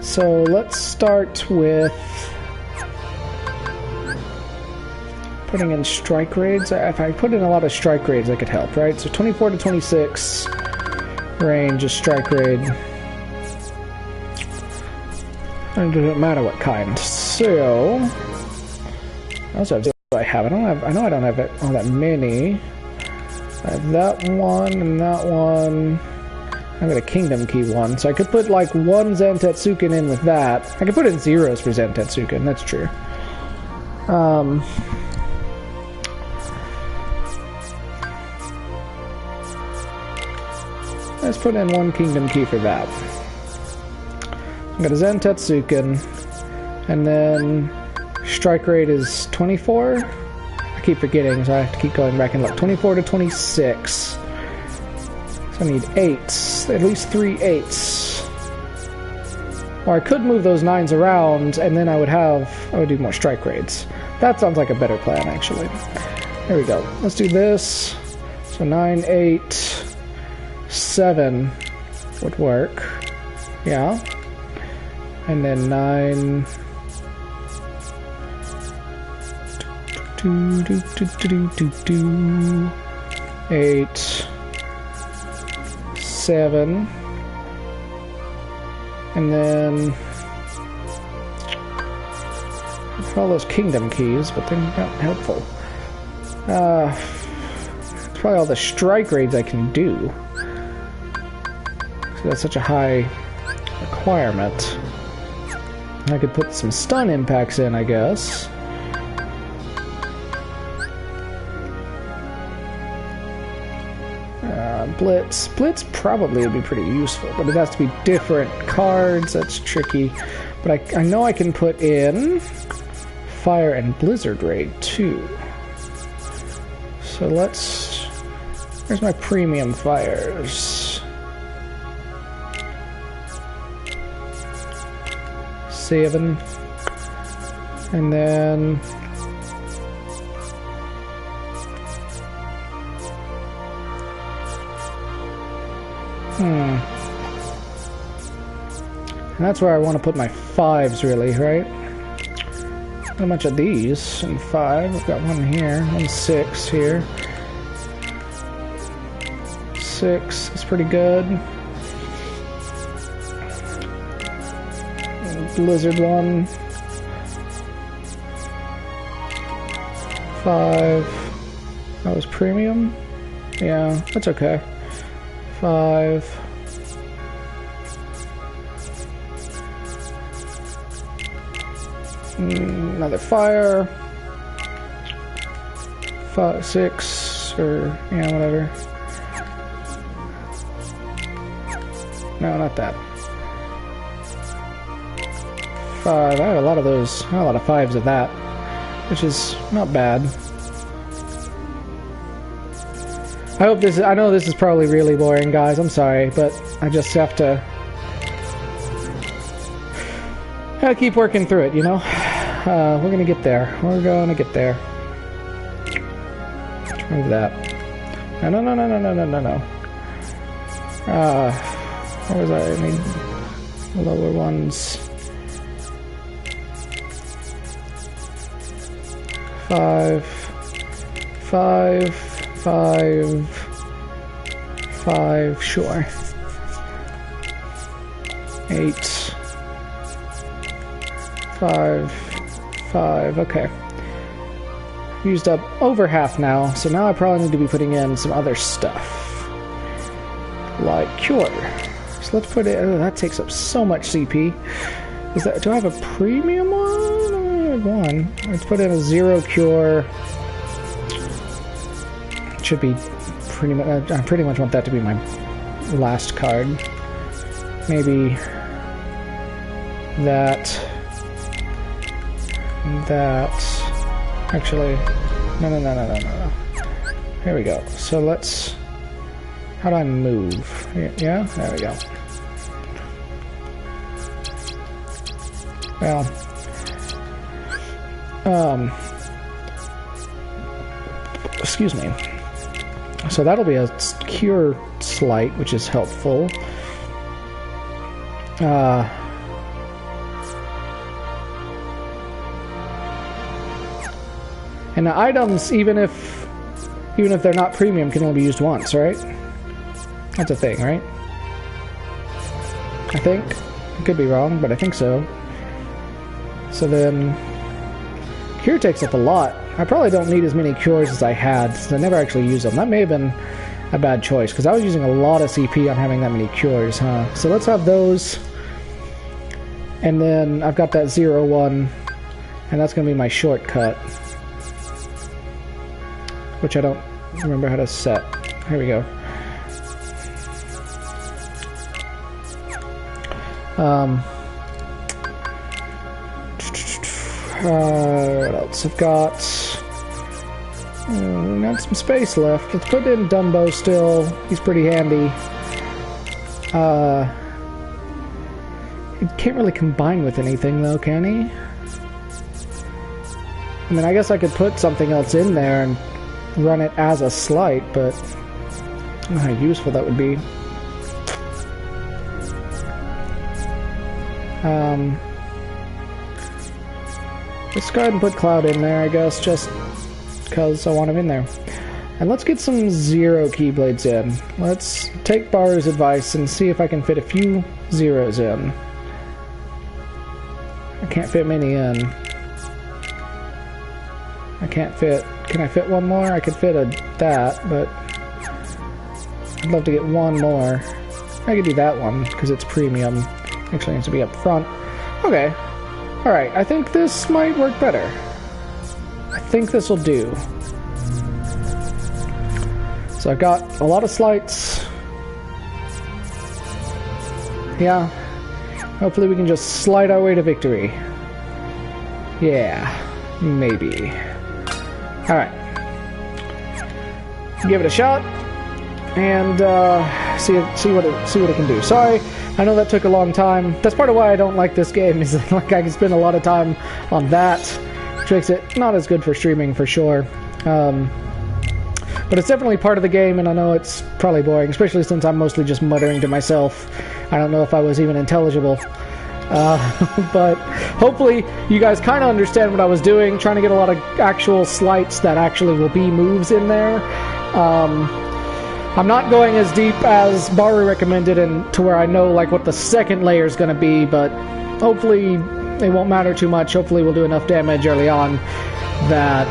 So let's start with putting in strike raids. If I put in a lot of strike raids, that could help, right? So 24 to 26 range is strike raid. And it doesn't matter what kind. So I also have. I have. I know I don't have all that many. I have that one and that one. I've got a Kingdom Key one, so I could put like one Zantetsuken in with that. I could put in zeros for Zantetsuken. That's true. Let's put in one Kingdom Key for that. I've got a Zantetsuken, and then strike rate is 24. I keep forgetting, so I have to keep going back and look. 24 to 26. So I need 8s, at least 3 8s. Or I could move those 9s around, and then I would do more strike rates. That sounds like a better plan, actually. There we go. Let's do this. So 9, 8, 7 would work. Yeah. And then 9. 8, 7, and then all those Kingdom Keys, but they're not helpful. It's probably all the strike raids I can do. So that's such a high requirement. I could put some stun impacts in, I guess. Blitz. Blitz probably would be pretty useful, but it has to be different cards. That's tricky. But I know I can put in Fire and Blizzard Raid too. So let's... Where's my premium fires? 7. And then... And that's where I want to put my 5s, really, right? Got a bunch of these, and 5. I've got one here, and 6 here. 6 is pretty good. Blizzard one. 5. That was premium? Yeah, that's okay. 5. Another fire. 5, 6, or yeah, whatever. No, not that. 5. I have a lot of those. I have a lot of 5s of that, which is not bad. I hope this. I know this is probably really boring, guys. I'm sorry, but I just have to. Gotta keep working through it, you know. We're gonna get there. We're gonna get there. Move that. No, no, no, no, no, no, no, no, no. What was I? I mean, lower ones. 5, 5, 5, 5. Sure. 8, 5, 5. Okay. Used up over half now, so now I probably need to be putting in some other stuff. Like Cure. So let's put it... Oh, that takes up so much CP. Is that... Do I have a premium one? I have one. Let's put in a 0 Cure. Should be pretty much... I pretty much want that to be my last card. Maybe... That... Actually, no. Here we go. So let's... How do I move? Yeah? There we go. Well... Excuse me. So that'll be a cure slight, which is helpful. And the items, even if they're not premium, can only be used once, right? That's a thing, right? I think. I could be wrong, but I think so. So then... Cure takes up a lot. I probably don't need as many cures as I had, since I never actually use them. That may have been a bad choice, because I was using a lot of CP on having that many cures, huh? So let's have those. And then I've got that 0 one, and that's going to be my shortcut. Which I don't remember how to set. Here we go. What else? I've got some space left. Let's put in Dumbo still. He's pretty handy. He can't really combine with anything though, can he? I mean, I guess I could put something else in there and run it as a slight, but I don't know how useful that would be. Let's go ahead and put Cloud in there, I guess, just because I want him in there. And let's get some 0 Keyblades in. Let's take Baru's advice and see if I can fit a few zeros in. I can't fit many in. I can't fit... Can I fit one more? I could fit that, but... I'd love to get one more. I could do that one, because it's premium. Actually needs to be up front. Okay. Alright, I think this might work better. I think this will do. So I've got a lot of slights. Yeah. Hopefully we can just slide our way to victory. Yeah. Maybe. Alright. Give it a shot. And see what it can do. Sorry, I know that took a long time. That's part of why I don't like this game, is that, like, I can spend a lot of time on that, which makes it not as good for streaming for sure. But it's definitely part of the game, and I know it's probably boring, especially since I'm mostly just muttering to myself. I don't know if I was even intelligible. But hopefully you guys kind of understand what I was doing, trying to get a lot of actual slights that actually will be moves in there. I'm not going as deep as Baru recommended and to where I know like what the second layer is going to be, but hopefully it won't matter too much. Hopefully we'll do enough damage early on that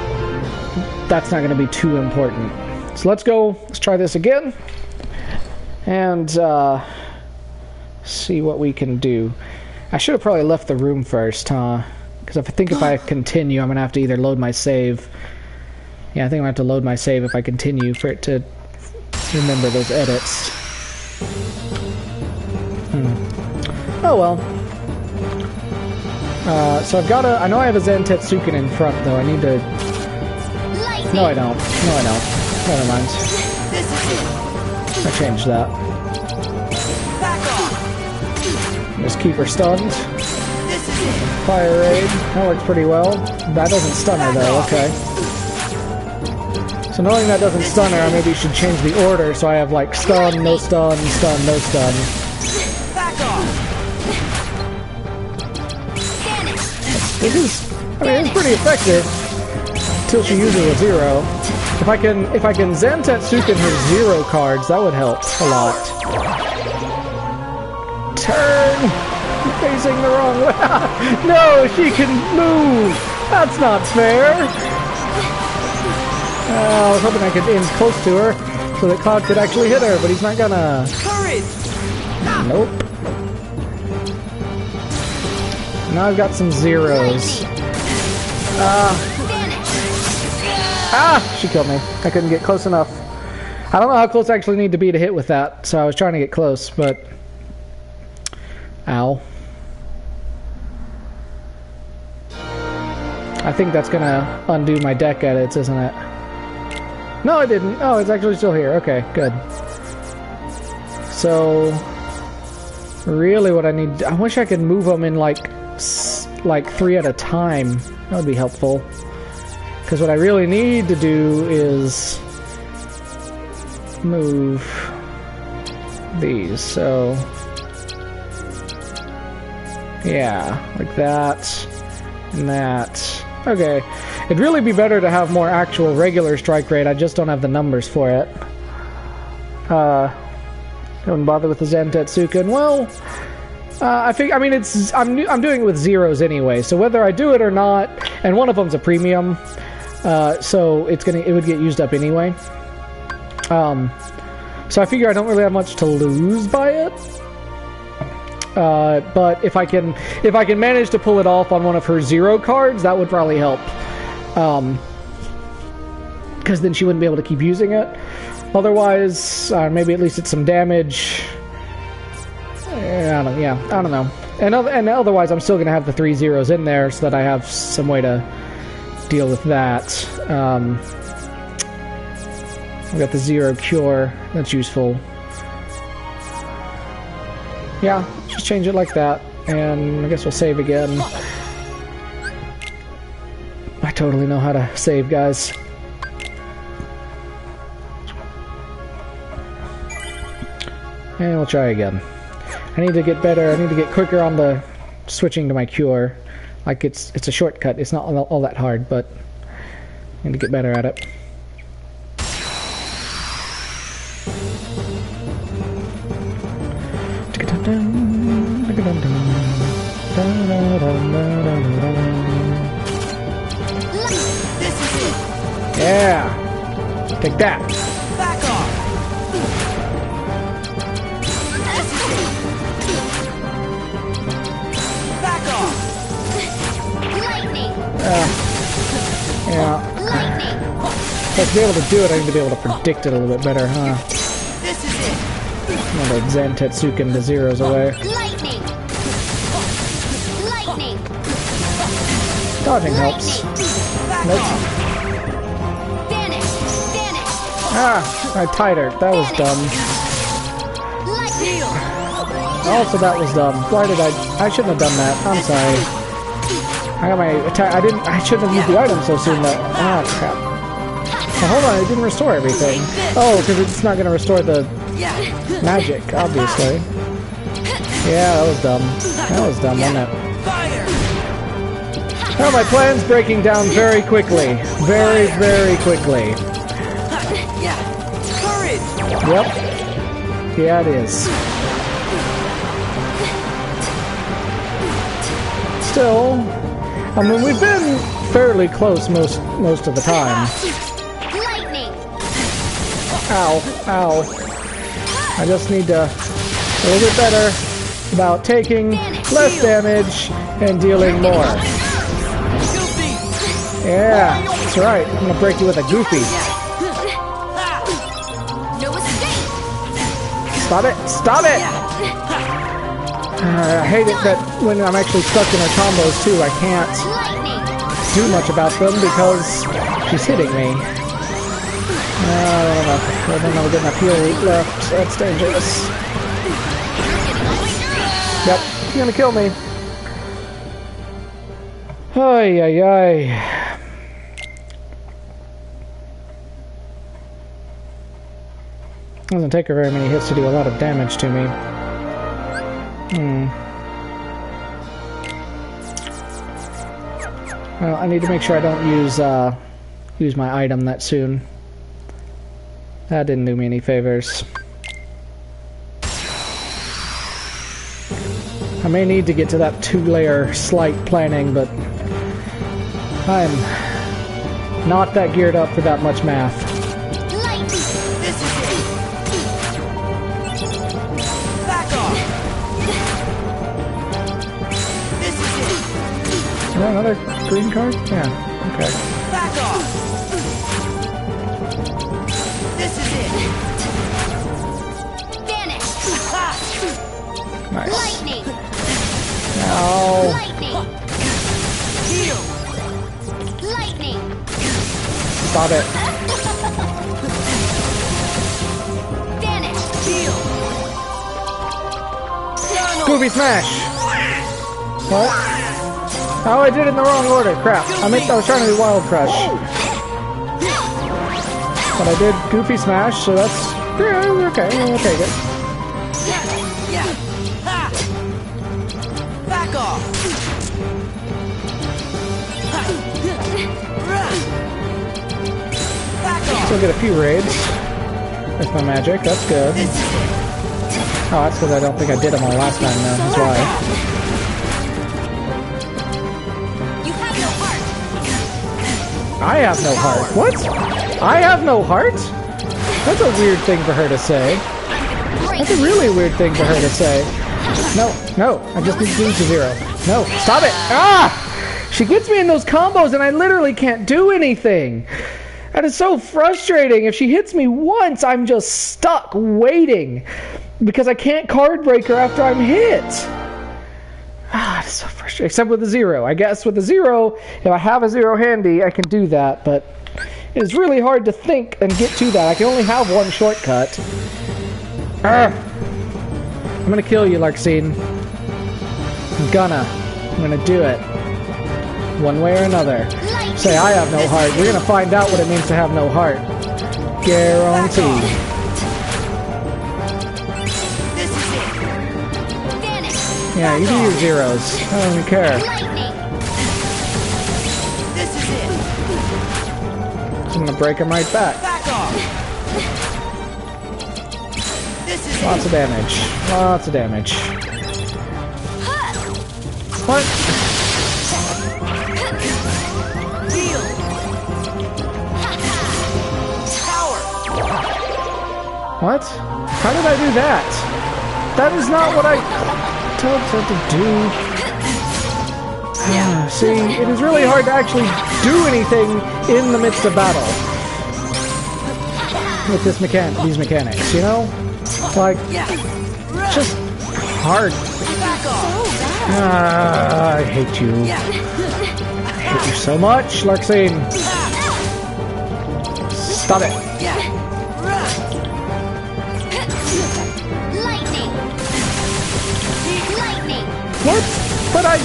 that's not going to be too important. So let's go, let's try this again, and see what we can do. I should have probably left the room first, huh? Because I think if I continue, I'm going to have to either load my save Yeah, I think I have to load my save if I continue for it to remember those edits. Oh well. So I've got I know I have a Zen Tetsuken in front though. I need to... No I don't. No I don't. Never mind. I changed that. Just keep her stunned. Fire Raid. That works pretty well. That doesn't stun her though, okay. So knowing that doesn't stun her, I maybe should change the order so I have like stun, no stun, stun, no stun. It is, I mean, it's pretty effective until she uses a zero. If I can Zen Tetsuken her zero cards, that would help a lot. Turn! I'm facing the wrong way. No, she can move! That's not fair! I was hoping I could aim close to her so that Cloud could actually hit her, but he's not gonna. Nope. Now I've got some zeros. She killed me. I couldn't get close enough. I don't know how close I actually need to be to hit with that, so I was trying to get close, but... Ow. I think that's gonna undo my deck edits, isn't it? No, it didn't. Oh, it's actually still here. Okay, good. So... Really what I need... I wish I could move them in like 3 at a time. That would be helpful. Because what I really need to do is move these. So yeah, like that and that. Okay, it'd really be better to have more actual regular strike rate. I just don't have the numbers for it. Don't bother with the Zen Tetsuken. Well, I mean, I'm doing it with zeros anyway, so whether I do it or not, and one of them's a premium, so it would get used up anyway. So I figure I don't really have much to lose by it. But if I can manage to pull it off on one of her zero cards, that would probably help. Because then she wouldn't be able to keep using it. Otherwise, maybe at least it's some damage. I don't know. And otherwise, I'm still going to have the 3 zeros in there so that I have some way to deal with that. I've got the zero cure. That's useful. Yeah, just change it like that. And I guess we'll save again. I totally know how to save, guys. And we'll try again. I need to get better. I need to get quicker on the switching to my cure. Like it's a shortcut. It's not all that hard, but I need to get better at it. Yeah. Take that. Back off. Yeah. But to be able to do it, I need to be able to predict it a little bit better, huh? I'm gonna Zen Tetsuken the zeros away. Dodging helps. Nope. I tied her. That was dumb. Also, that was dumb. Why did I shouldn't have done that. I'm sorry. I got my attack. I shouldn't have used the item so soon. That crap. Oh, hold on, it didn't restore everything. Oh, because it's not going to restore the magic, obviously. Yeah, that was dumb. That was dumb, wasn't it? Now my plan's breaking down very quickly. Very, very quickly. Yep. Yeah, it is. Still, I mean, we've been fairly close most of the time. Ow, ow. I just need to a little bit better about taking less damage and dealing more. Yeah, that's right. I'm gonna break you with a Goofy. No escape. Stop it! Stop it! I hate it that when I'm actually stuck in her combos too, I can't do much about them because she's hitting me. I don't know. We're getting a heal left. That's dangerous. Yep, she's gonna kill me. Ay, ay, ay. Doesn't take her very many hits to do a lot of damage to me. Well, I need to make sure I don't use my item that soon. That didn't do me any favors. I may need to get to that 2-layer slight planning, but I'm not that geared up for that much math. Is that another green card? Yeah, okay. Back off! This is it! Vanish. Nice. Lightning. No. Lightning. Heal! Lightning. Stop it. Vanish. Heal! Goofy smash! What? Oh, I did it in the wrong order. Crap. I was trying to do Wild Crush. But I did Goofy Smash, so that's... Yeah, okay, I'll take it. Yeah! Ha! Back off! Back off! Still get a few raids with my magic. That's good. Oh, that's because I don't think I did them all last time, though. That's why. I have no heart. What? I have no heart? That's a weird thing for her to say. That's a really weird thing for her to say. No, no, I just need to do to 0. No, stop it! Ah! She gets me in those combos and I literally can't do anything. That is so frustrating. If she hits me once, I'm just stuck waiting because I can't card break her after I'm hit. Ah, it's so frustrating. Except with a 0. I guess with a 0, if I have a 0 handy, I can do that, but it's really hard to think and get to that. I can only have one shortcut. I'm gonna kill you, Larxene. I'm gonna do it. One way or another. Say I have no heart. We're gonna find out what it means to have no heart. Guaranteed. Yeah, you do your 0s. I don't even care. This is it! I'm gonna break him right back. Back off! This is Lots of damage. Lots of damage. What? Heal! Power! What? How did I do that? That is not what I told her to do. See, it is really hard to actually do anything in the midst of battle with these mechanics, you know? Like, just hard. I hate you. I hate you so much, Larxene. Stop it. What? But I...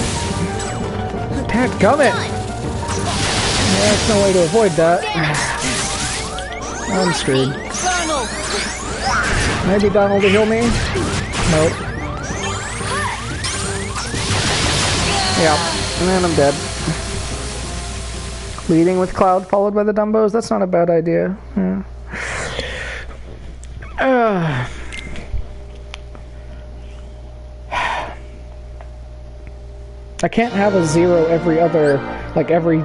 Dadgummit! Yeah, there's no way to avoid that. I'm screwed. Maybe Donald will heal me? Nope. Yep. And then I'm dead. Leading with Cloud followed by the Dumbos? That's not a bad idea. Yeah. I can't have a 0 every other, like every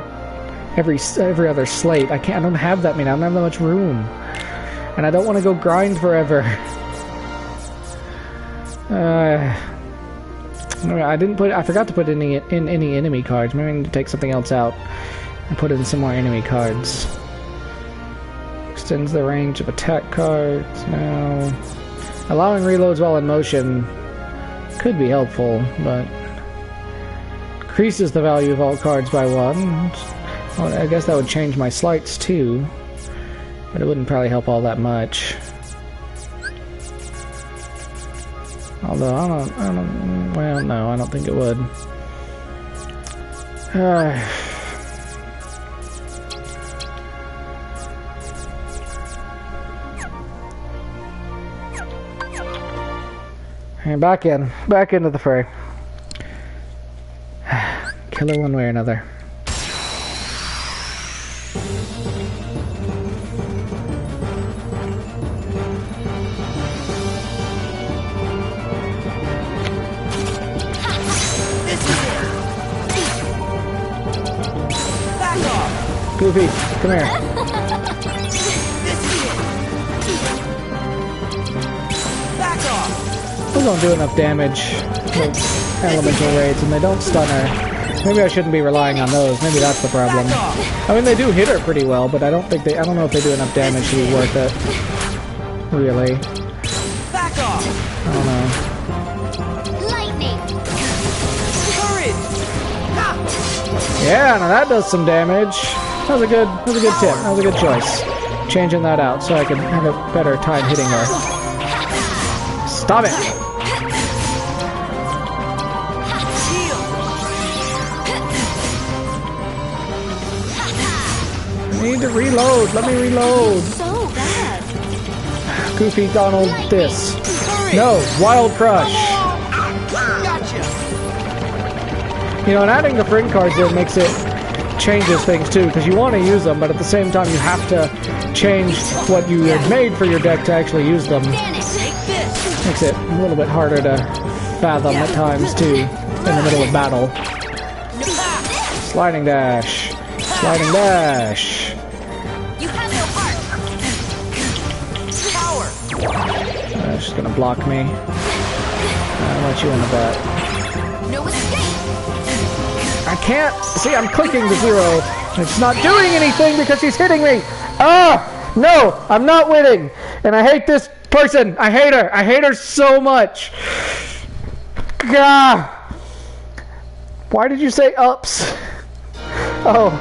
other slate. I don't have that many. I don't have that much room, and I don't want to go grind forever. I forgot to put in any enemy cards. Maybe I need to take something else out. And put in some more enemy cards. Extends the range of attack cards. No. Allowing reloads while in motion could be helpful, but increases the value of all cards by 1. Well, I guess that would change my slights too, but it wouldn't probably help all that much. Although well, no, I don't think it would. And back into the fray. Kill her one way or another. Goofy, come here. We don't do enough damage with elemental raids, and they don't stun her. Maybe I shouldn't be relying on those. Maybe that's the problem. I mean, they do hit her pretty well, but I don't know if they do enough damage to be worth it. Really. I don't know. Lightning. Yeah, now that does some damage. That was a good tip. That was a good choice. Changing that out so I could have a better time hitting her. Stop it! I need to reload. Let me reload. So bad. Goofy Donald this. No, Wild Crush. You know, and adding the friend cards in makes it changes things too, because you want to use them, but at the same time you have to change what you had made for your deck to actually use them. Makes it a little bit harder to fathom at times too, in the middle of battle. Sliding dash. Sliding dash. You have no heart. Power. She's gonna block me. I'll let you in the butt. No escape. I can't! See, I'm clicking the 0. And it's not doing anything because she's hitting me! Ah! No! I'm not winning! And I hate this person! I hate her! I hate her so much! Gah! Why did you say ups? Oh.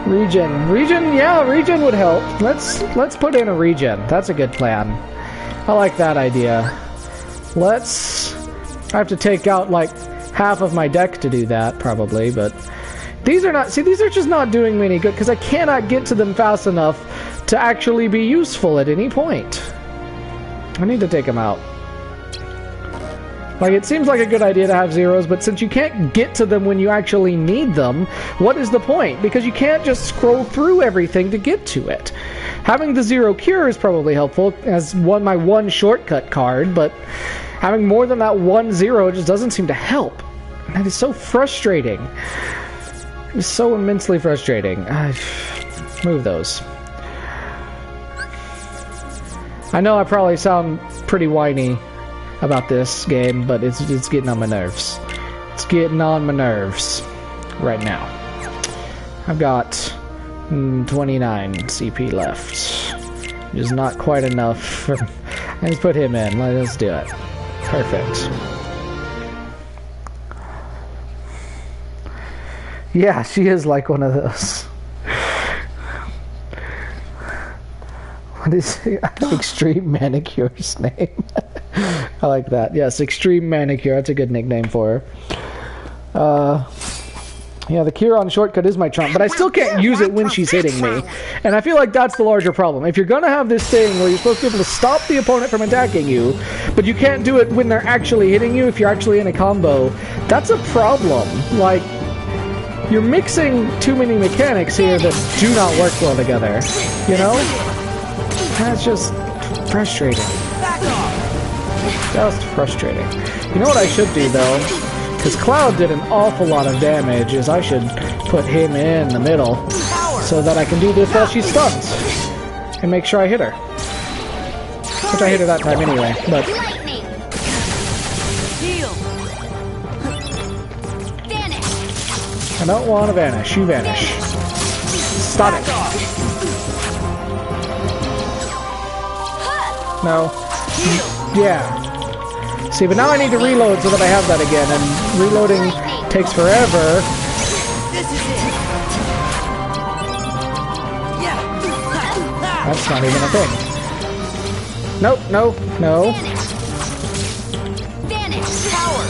Regen. Regen? Yeah, regen would help. Let's put in a regen. That's a good plan. I like that idea. I have to take out, like, half of my deck to do that, probably, but these are not, see, these are just not doing me any good, because I cannot get to them fast enough to actually be useful at any point. I need to take them out. Like, it seems like a good idea to have zeros, but since you can't get to them when you actually need them, what is the point? Because you can't just scroll through everything to get to it. Having the 0 cure is probably helpful as my one shortcut card, but having more than that 1-0 just doesn't seem to help. That is so frustrating. It's so immensely frustrating. Move those. I know I probably sound pretty whiny about this game, but it's getting on my nerves. It's getting on my nerves right now. I've got 29 CP left. Which is not quite enough. Let's put him in. Let's do it. Perfect. Yeah, she is like one of those. What is it? Extreme Manicure's name? I like that. Yes, Extreme Manicure. That's a good nickname for her. Yeah, the cure on shortcut is my trump, but I still can't use it when she's hitting me. And I feel like that's the larger problem. If you're gonna have this thing where you're supposed to be able to stop the opponent from attacking you, but you can't do it when they're actually hitting you if you're actually in a combo, that's a problem. Like, you're mixing too many mechanics here that do not work well together. You know? That's just frustrating. Just frustrating. You know what I should do, though? Because Cloud did an awful lot of damage, is I should put him in the middle so that I can do this while she's stunned and make sure I hit her. Which I hit her that time anyway, but... I don't want to vanish. You vanish. Stop it. No. Yeah. See, but now I need to reload so that I have that again, and reloading takes forever. This is it. Yeah. That's not even a thing. Nope, no, no.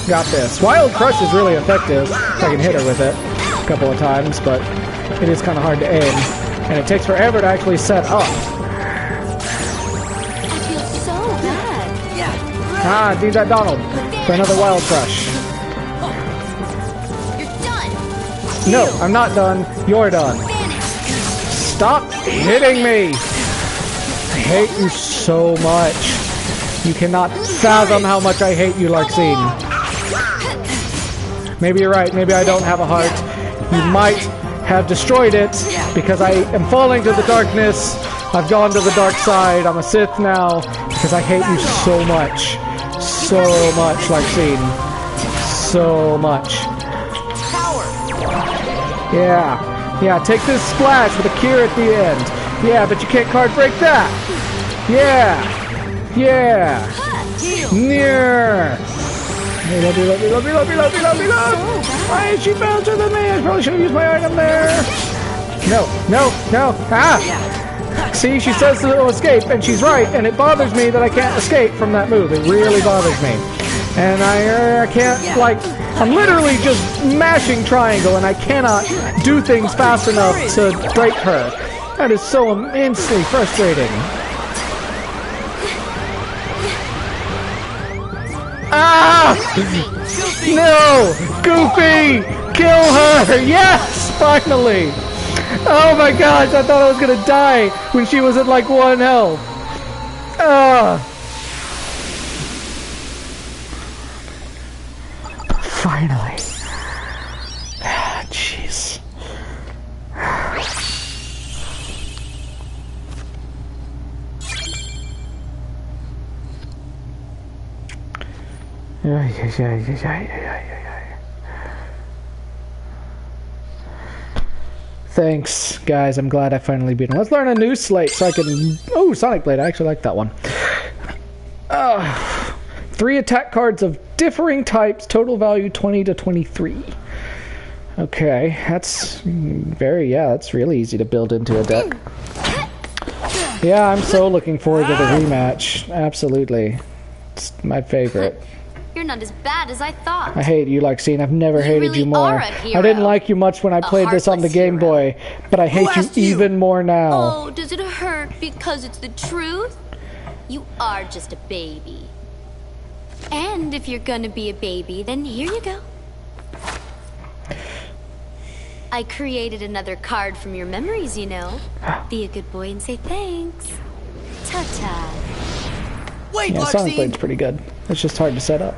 Got this. Wild Crush is really effective. I can hit her with it a couple of times, but it is kind of hard to aim. And it takes forever to actually set up. I feel so bad. Ah, need that Donald for another Wild Crush. You're done. No, I'm not done. You're done. Stop hitting me! I hate you so much. You cannot fathom how much I hate you, Larxene. Maybe you're right. Maybe I don't have a heart. You might have destroyed it because I am falling to the darkness. I've gone to the dark side. I'm a Sith now because I hate you so much. So much, Larxene. So much. Yeah. Yeah, take this splash with a cure at the end. Yeah, but you can't card break that. Yeah. Yeah. Near. Love you. Why is she faster than me? I probably should have used my item there. No. Ah! See, she says to escape, and she's right, and it bothers me that I can't escape from that move. It really bothers me. And I can't, like, I'm literally just mashing triangle, and I cannot do things fast enough to break her. That is so immensely frustrating. Ah! No! Goofy! Kill her! Yes! Finally! Oh my gosh, I thought I was gonna die when she was at like 1 health. Ah! Finally. Ah, jeez. Yeah. Thanks, guys. I'm glad I finally beat him. Let's learn a new slate so I can... Oh, Sonic Blade. I actually like that one. 3 attack cards of differing types. Total value 20 to 23. Okay, that's that's really easy to build into a deck. Yeah, I'm so looking forward to the rematch. Absolutely. It's my favorite. You're not as bad as I thought. I hate you, Larxene. I've never hated really you more. are a hero. I didn't like you much when I played this on the Game Boy, but I hate you even more now. Oh, does it hurt because it's the truth? You are just a baby. And if you're gonna be a baby, then here you go. I created another card from your memories, you know. Be a good boy and say thanks. Ta-ta. Wait, Yeah, Sonic Blade's pretty good. It's just hard to set up.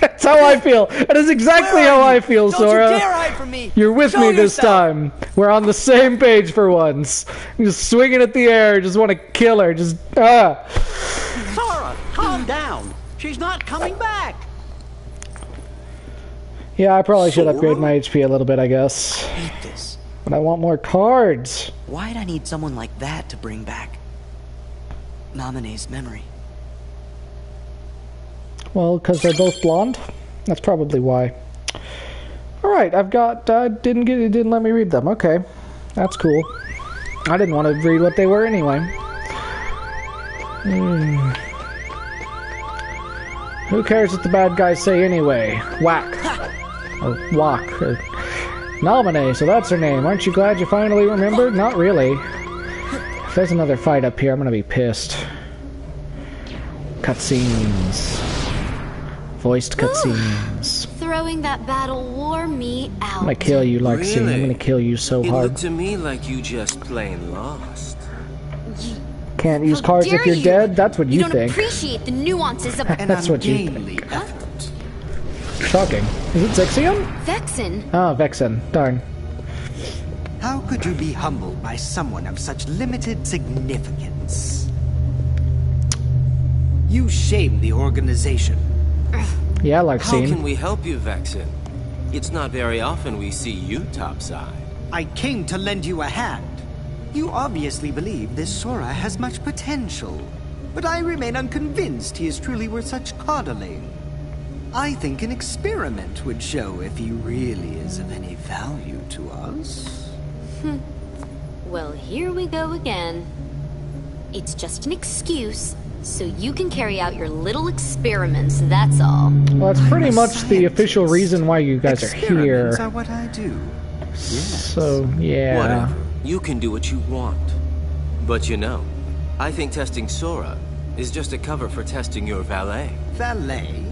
That's how I feel. That is exactly how I feel, Sora. Don't you dare hide from me. You're with me this time. We're on the same page for once. I'm just swinging at the air. Just want to kill her. Just Sora, calm down. She's not coming back. Yeah, I probably should upgrade my HP a little bit, I guess. I hate this. But I want more cards. Why'd I need someone like that to bring back Naminé's memory? Well, because they're both blonde. That's probably why. All right, I've got. It didn't let me read them. Okay, that's cool. I didn't want to read what they were anyway. Who cares what the bad guys say anyway? Whack or Wak or Naminé. So that's her name. Aren't you glad you finally remembered? Not really. If there's another fight up here, I'm gonna be pissed. Cutscenes. Voiced cutscenes. Throwing that battle wore me out. I'm gonna kill you, Larxene. Really? I'm gonna kill you so It hard. looked to me like you just plain lost. Can't use How cards if dare you're you? dead? That's what you don't think. appreciate the nuances of That's what you think. Shocking. Is it Zexion? Vexen. Ah, Vexen. Darn. How could you be humbled by someone of such limited significance? You shame the organization. Yeah, like How can scene. we help you, Vexen? It's not very often we see you topside. I came to lend you a hand. You obviously believe this Sora has much potential, but I remain unconvinced he is truly worth such coddling. I think an experiment would show if he really is of any value to us. Well, here we go again. It's just an excuse, so you can carry out your little experiments, that's all. Well, that's pretty I'm a much the official scientist. reason why you guys are here. Experiments are what I do. Yes. So, yeah. Whatever. You can do what you want. But you know, I think testing Sora is just a cover for testing your valet. Valet?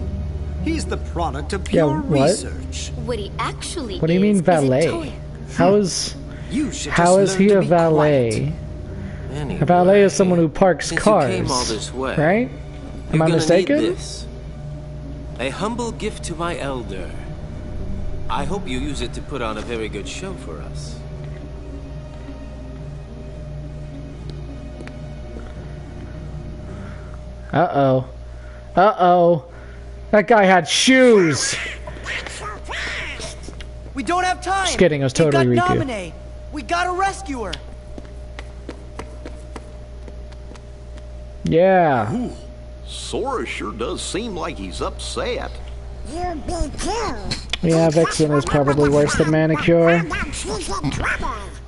He's the product of Yeah, pure what? research. What he actually What do you mean is a valet? toy. How is You should how just is learn he to a be valet? quiet. Anyway, A valet is someone who parks since cars, you came all this way, right? Am you're I gonna mistaken? Need this. A humble gift to my elder. I hope you use it to put on a very good show for us. Uh-oh. Uh-oh. That guy had shoes. We don't have time. Just kidding, it was totally He got Riku. Naminé. We gotta rescue her. Yeah. Sora sure does seem like he's upset. You be too. Yeah, Vexen is probably worse than Manicure.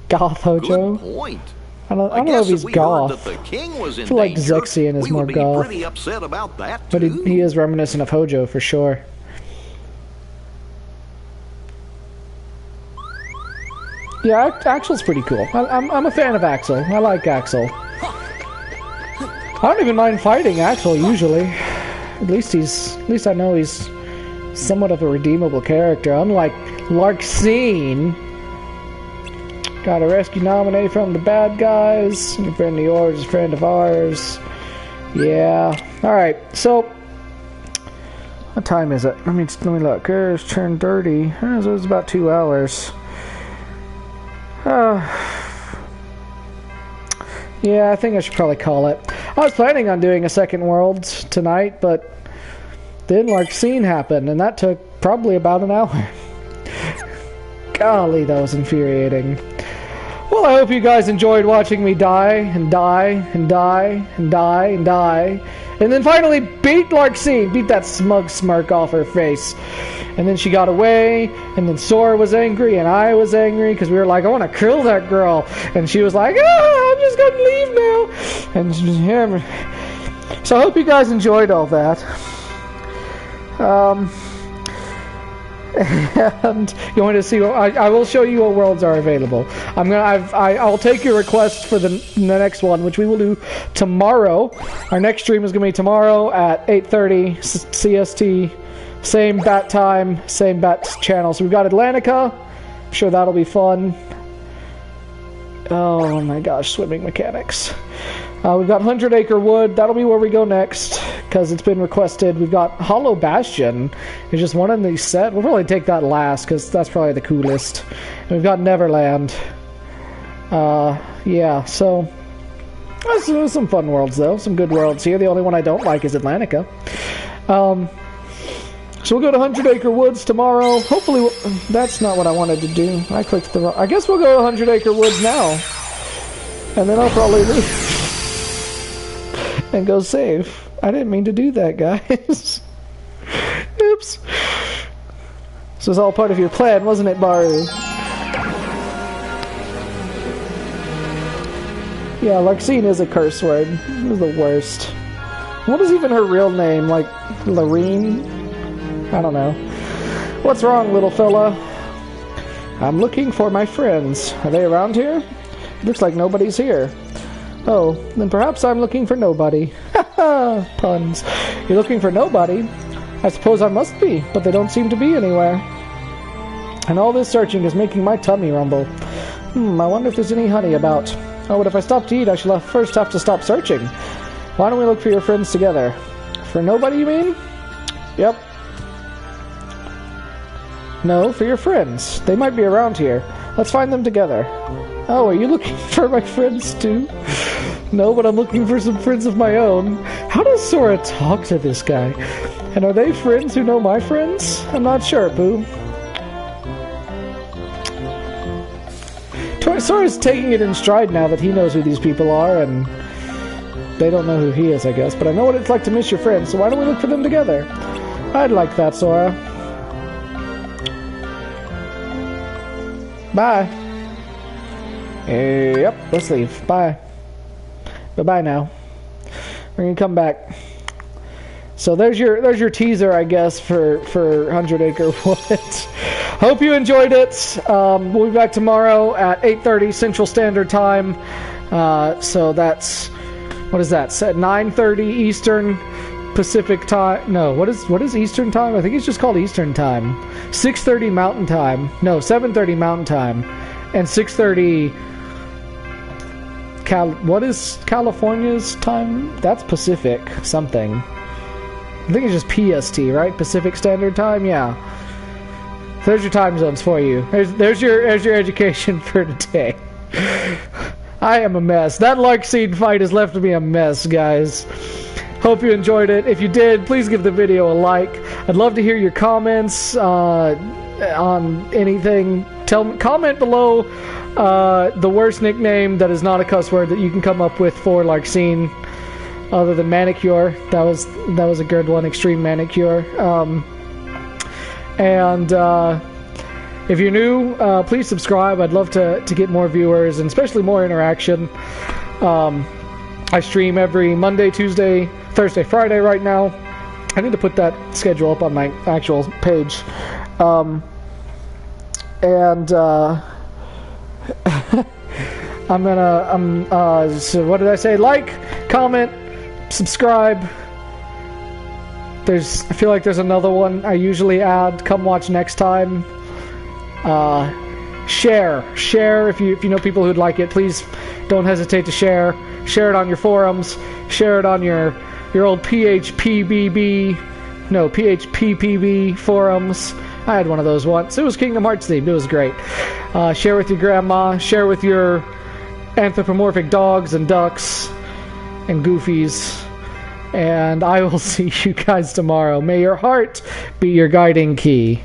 Goth Hojo. Good point. I don't know if he's we heard goth. that the king was in I feel like danger, Zexion is we more would be goth. pretty upset about that But too. he is reminiscent of Hojo for sure. Yeah, Axel's pretty cool. I'm a fan of Axel. I like Axel. I don't even mind fighting Axel usually. At least I know he's somewhat of a redeemable character, unlike Larxene. Gotta rescue Naminé from the bad guys. Your friend of yours is a friend of ours. Yeah. Alright, so what time is it? Let me look. It's turned 30. It was about 2 hours. Yeah, I think I should probably call it. I was planning on doing a second world tonight, but then Larxene happened, and that took probably about an hour. Golly, that was infuriating. Well, I hope you guys enjoyed watching me die, and die, and die, and die, and die, and then finally beat Larxene, beat that smug smirk off her face. And then she got away, and then Sora was angry, and I was angry, because we were like, I want to kill that girl. And she was like, I'm just going to leave now. And yeah. So I hope you guys enjoyed all that. And you want to see what I will show you what worlds are available. I'll take your request for the next one, which we will do tomorrow. Our next stream is going to be tomorrow at 8:30 CST. Same bat time, same bat channel. So we've got Atlantica. I'm sure that'll be fun. Oh my gosh, swimming mechanics. We've got 100 Acre Wood. That'll be where we go next, because it's been requested. We've got Hollow Bastion. It's just one in these set. We'll probably take that last, because that's probably the coolest. And we've got Neverland. Yeah, so there's some fun worlds, though. Some good worlds here. The only one I don't like is Atlantica. So we'll go to 100 Acre Woods tomorrow. Hopefully, that's not what I wanted to do. I clicked the wrong... I guess we'll go to 100 Acre Woods now. And then I'll probably leave. And go save. I didn't mean to do that, guys. Oops. This was all part of your plan, wasn't it, Baru? Yeah, Larxene is a curse word. It was the worst. What is even her real name? Like, Lorene? I don't know. What's wrong, little fella? I'm looking for my friends. Are they around here? Looks like nobody's here. Oh, then perhaps I'm looking for nobody. Haha, puns. You're looking for nobody? I suppose I must be, but they don't seem to be anywhere. And all this searching is making my tummy rumble. I wonder if there's any honey about. Oh, but if I stop to eat, I shall first have to stop searching. Why don't we look for your friends together? For nobody, you mean? Yep. No, for your friends. They might be around here. Let's find them together. Oh, are you looking for my friends too? No, but I'm looking for some friends of my own. How does Sora talk to this guy? And are they friends who know my friends? I'm not sure, Boo. Sora's taking it in stride now that he knows who these people are, and they don't know who he is, I guess. But I know what it's like to miss your friends, so why don't we look for them together? I'd like that, Sora. Bye. Yep, let's leave. Bye. Bye-bye now. We're gonna come back. So there's your teaser, I guess, for 100 Acre Wood. Hope you enjoyed it. We'll be back tomorrow at 8:30 Central Standard Time. So that's, what is that? 9:30 Eastern Pacific Time. No, what is Eastern Time? I think it's just called Eastern Time. 6:30 Mountain Time. No, 7:30 Mountain Time, and 6:30. What is California's time? That's Pacific something. I think it's just PST, right? Pacific Standard Time. Yeah. There's your time zones for you. There's your education for today. I am a mess. That Larkseed fight has left me a mess, guys. Hope you enjoyed it. If you did, please give the video a like. I'd love to hear your comments on anything. Comment below the worst nickname that is not a cuss word that you can come up with for Larkseed, other than Manicure. That was a good one. Extreme Manicure. And if you're new, please subscribe. I'd love to get more viewers and especially more interaction. I stream every Monday, Tuesday, Thursday, Friday right now. I need to put that schedule up on my actual page. So what did I say? Like, comment, subscribe. I feel like there's another one I usually add. Come watch next time. Share if you know people who'd like it. Please don't hesitate to share. Share it on your forums. Share it on your old PHPBB forums. I had one of those once. It was Kingdom Hearts themed. It was great. Share with your grandma. Share with your anthropomorphic dogs and ducks and goofies. And I will see you guys tomorrow. May your heart be your guiding key.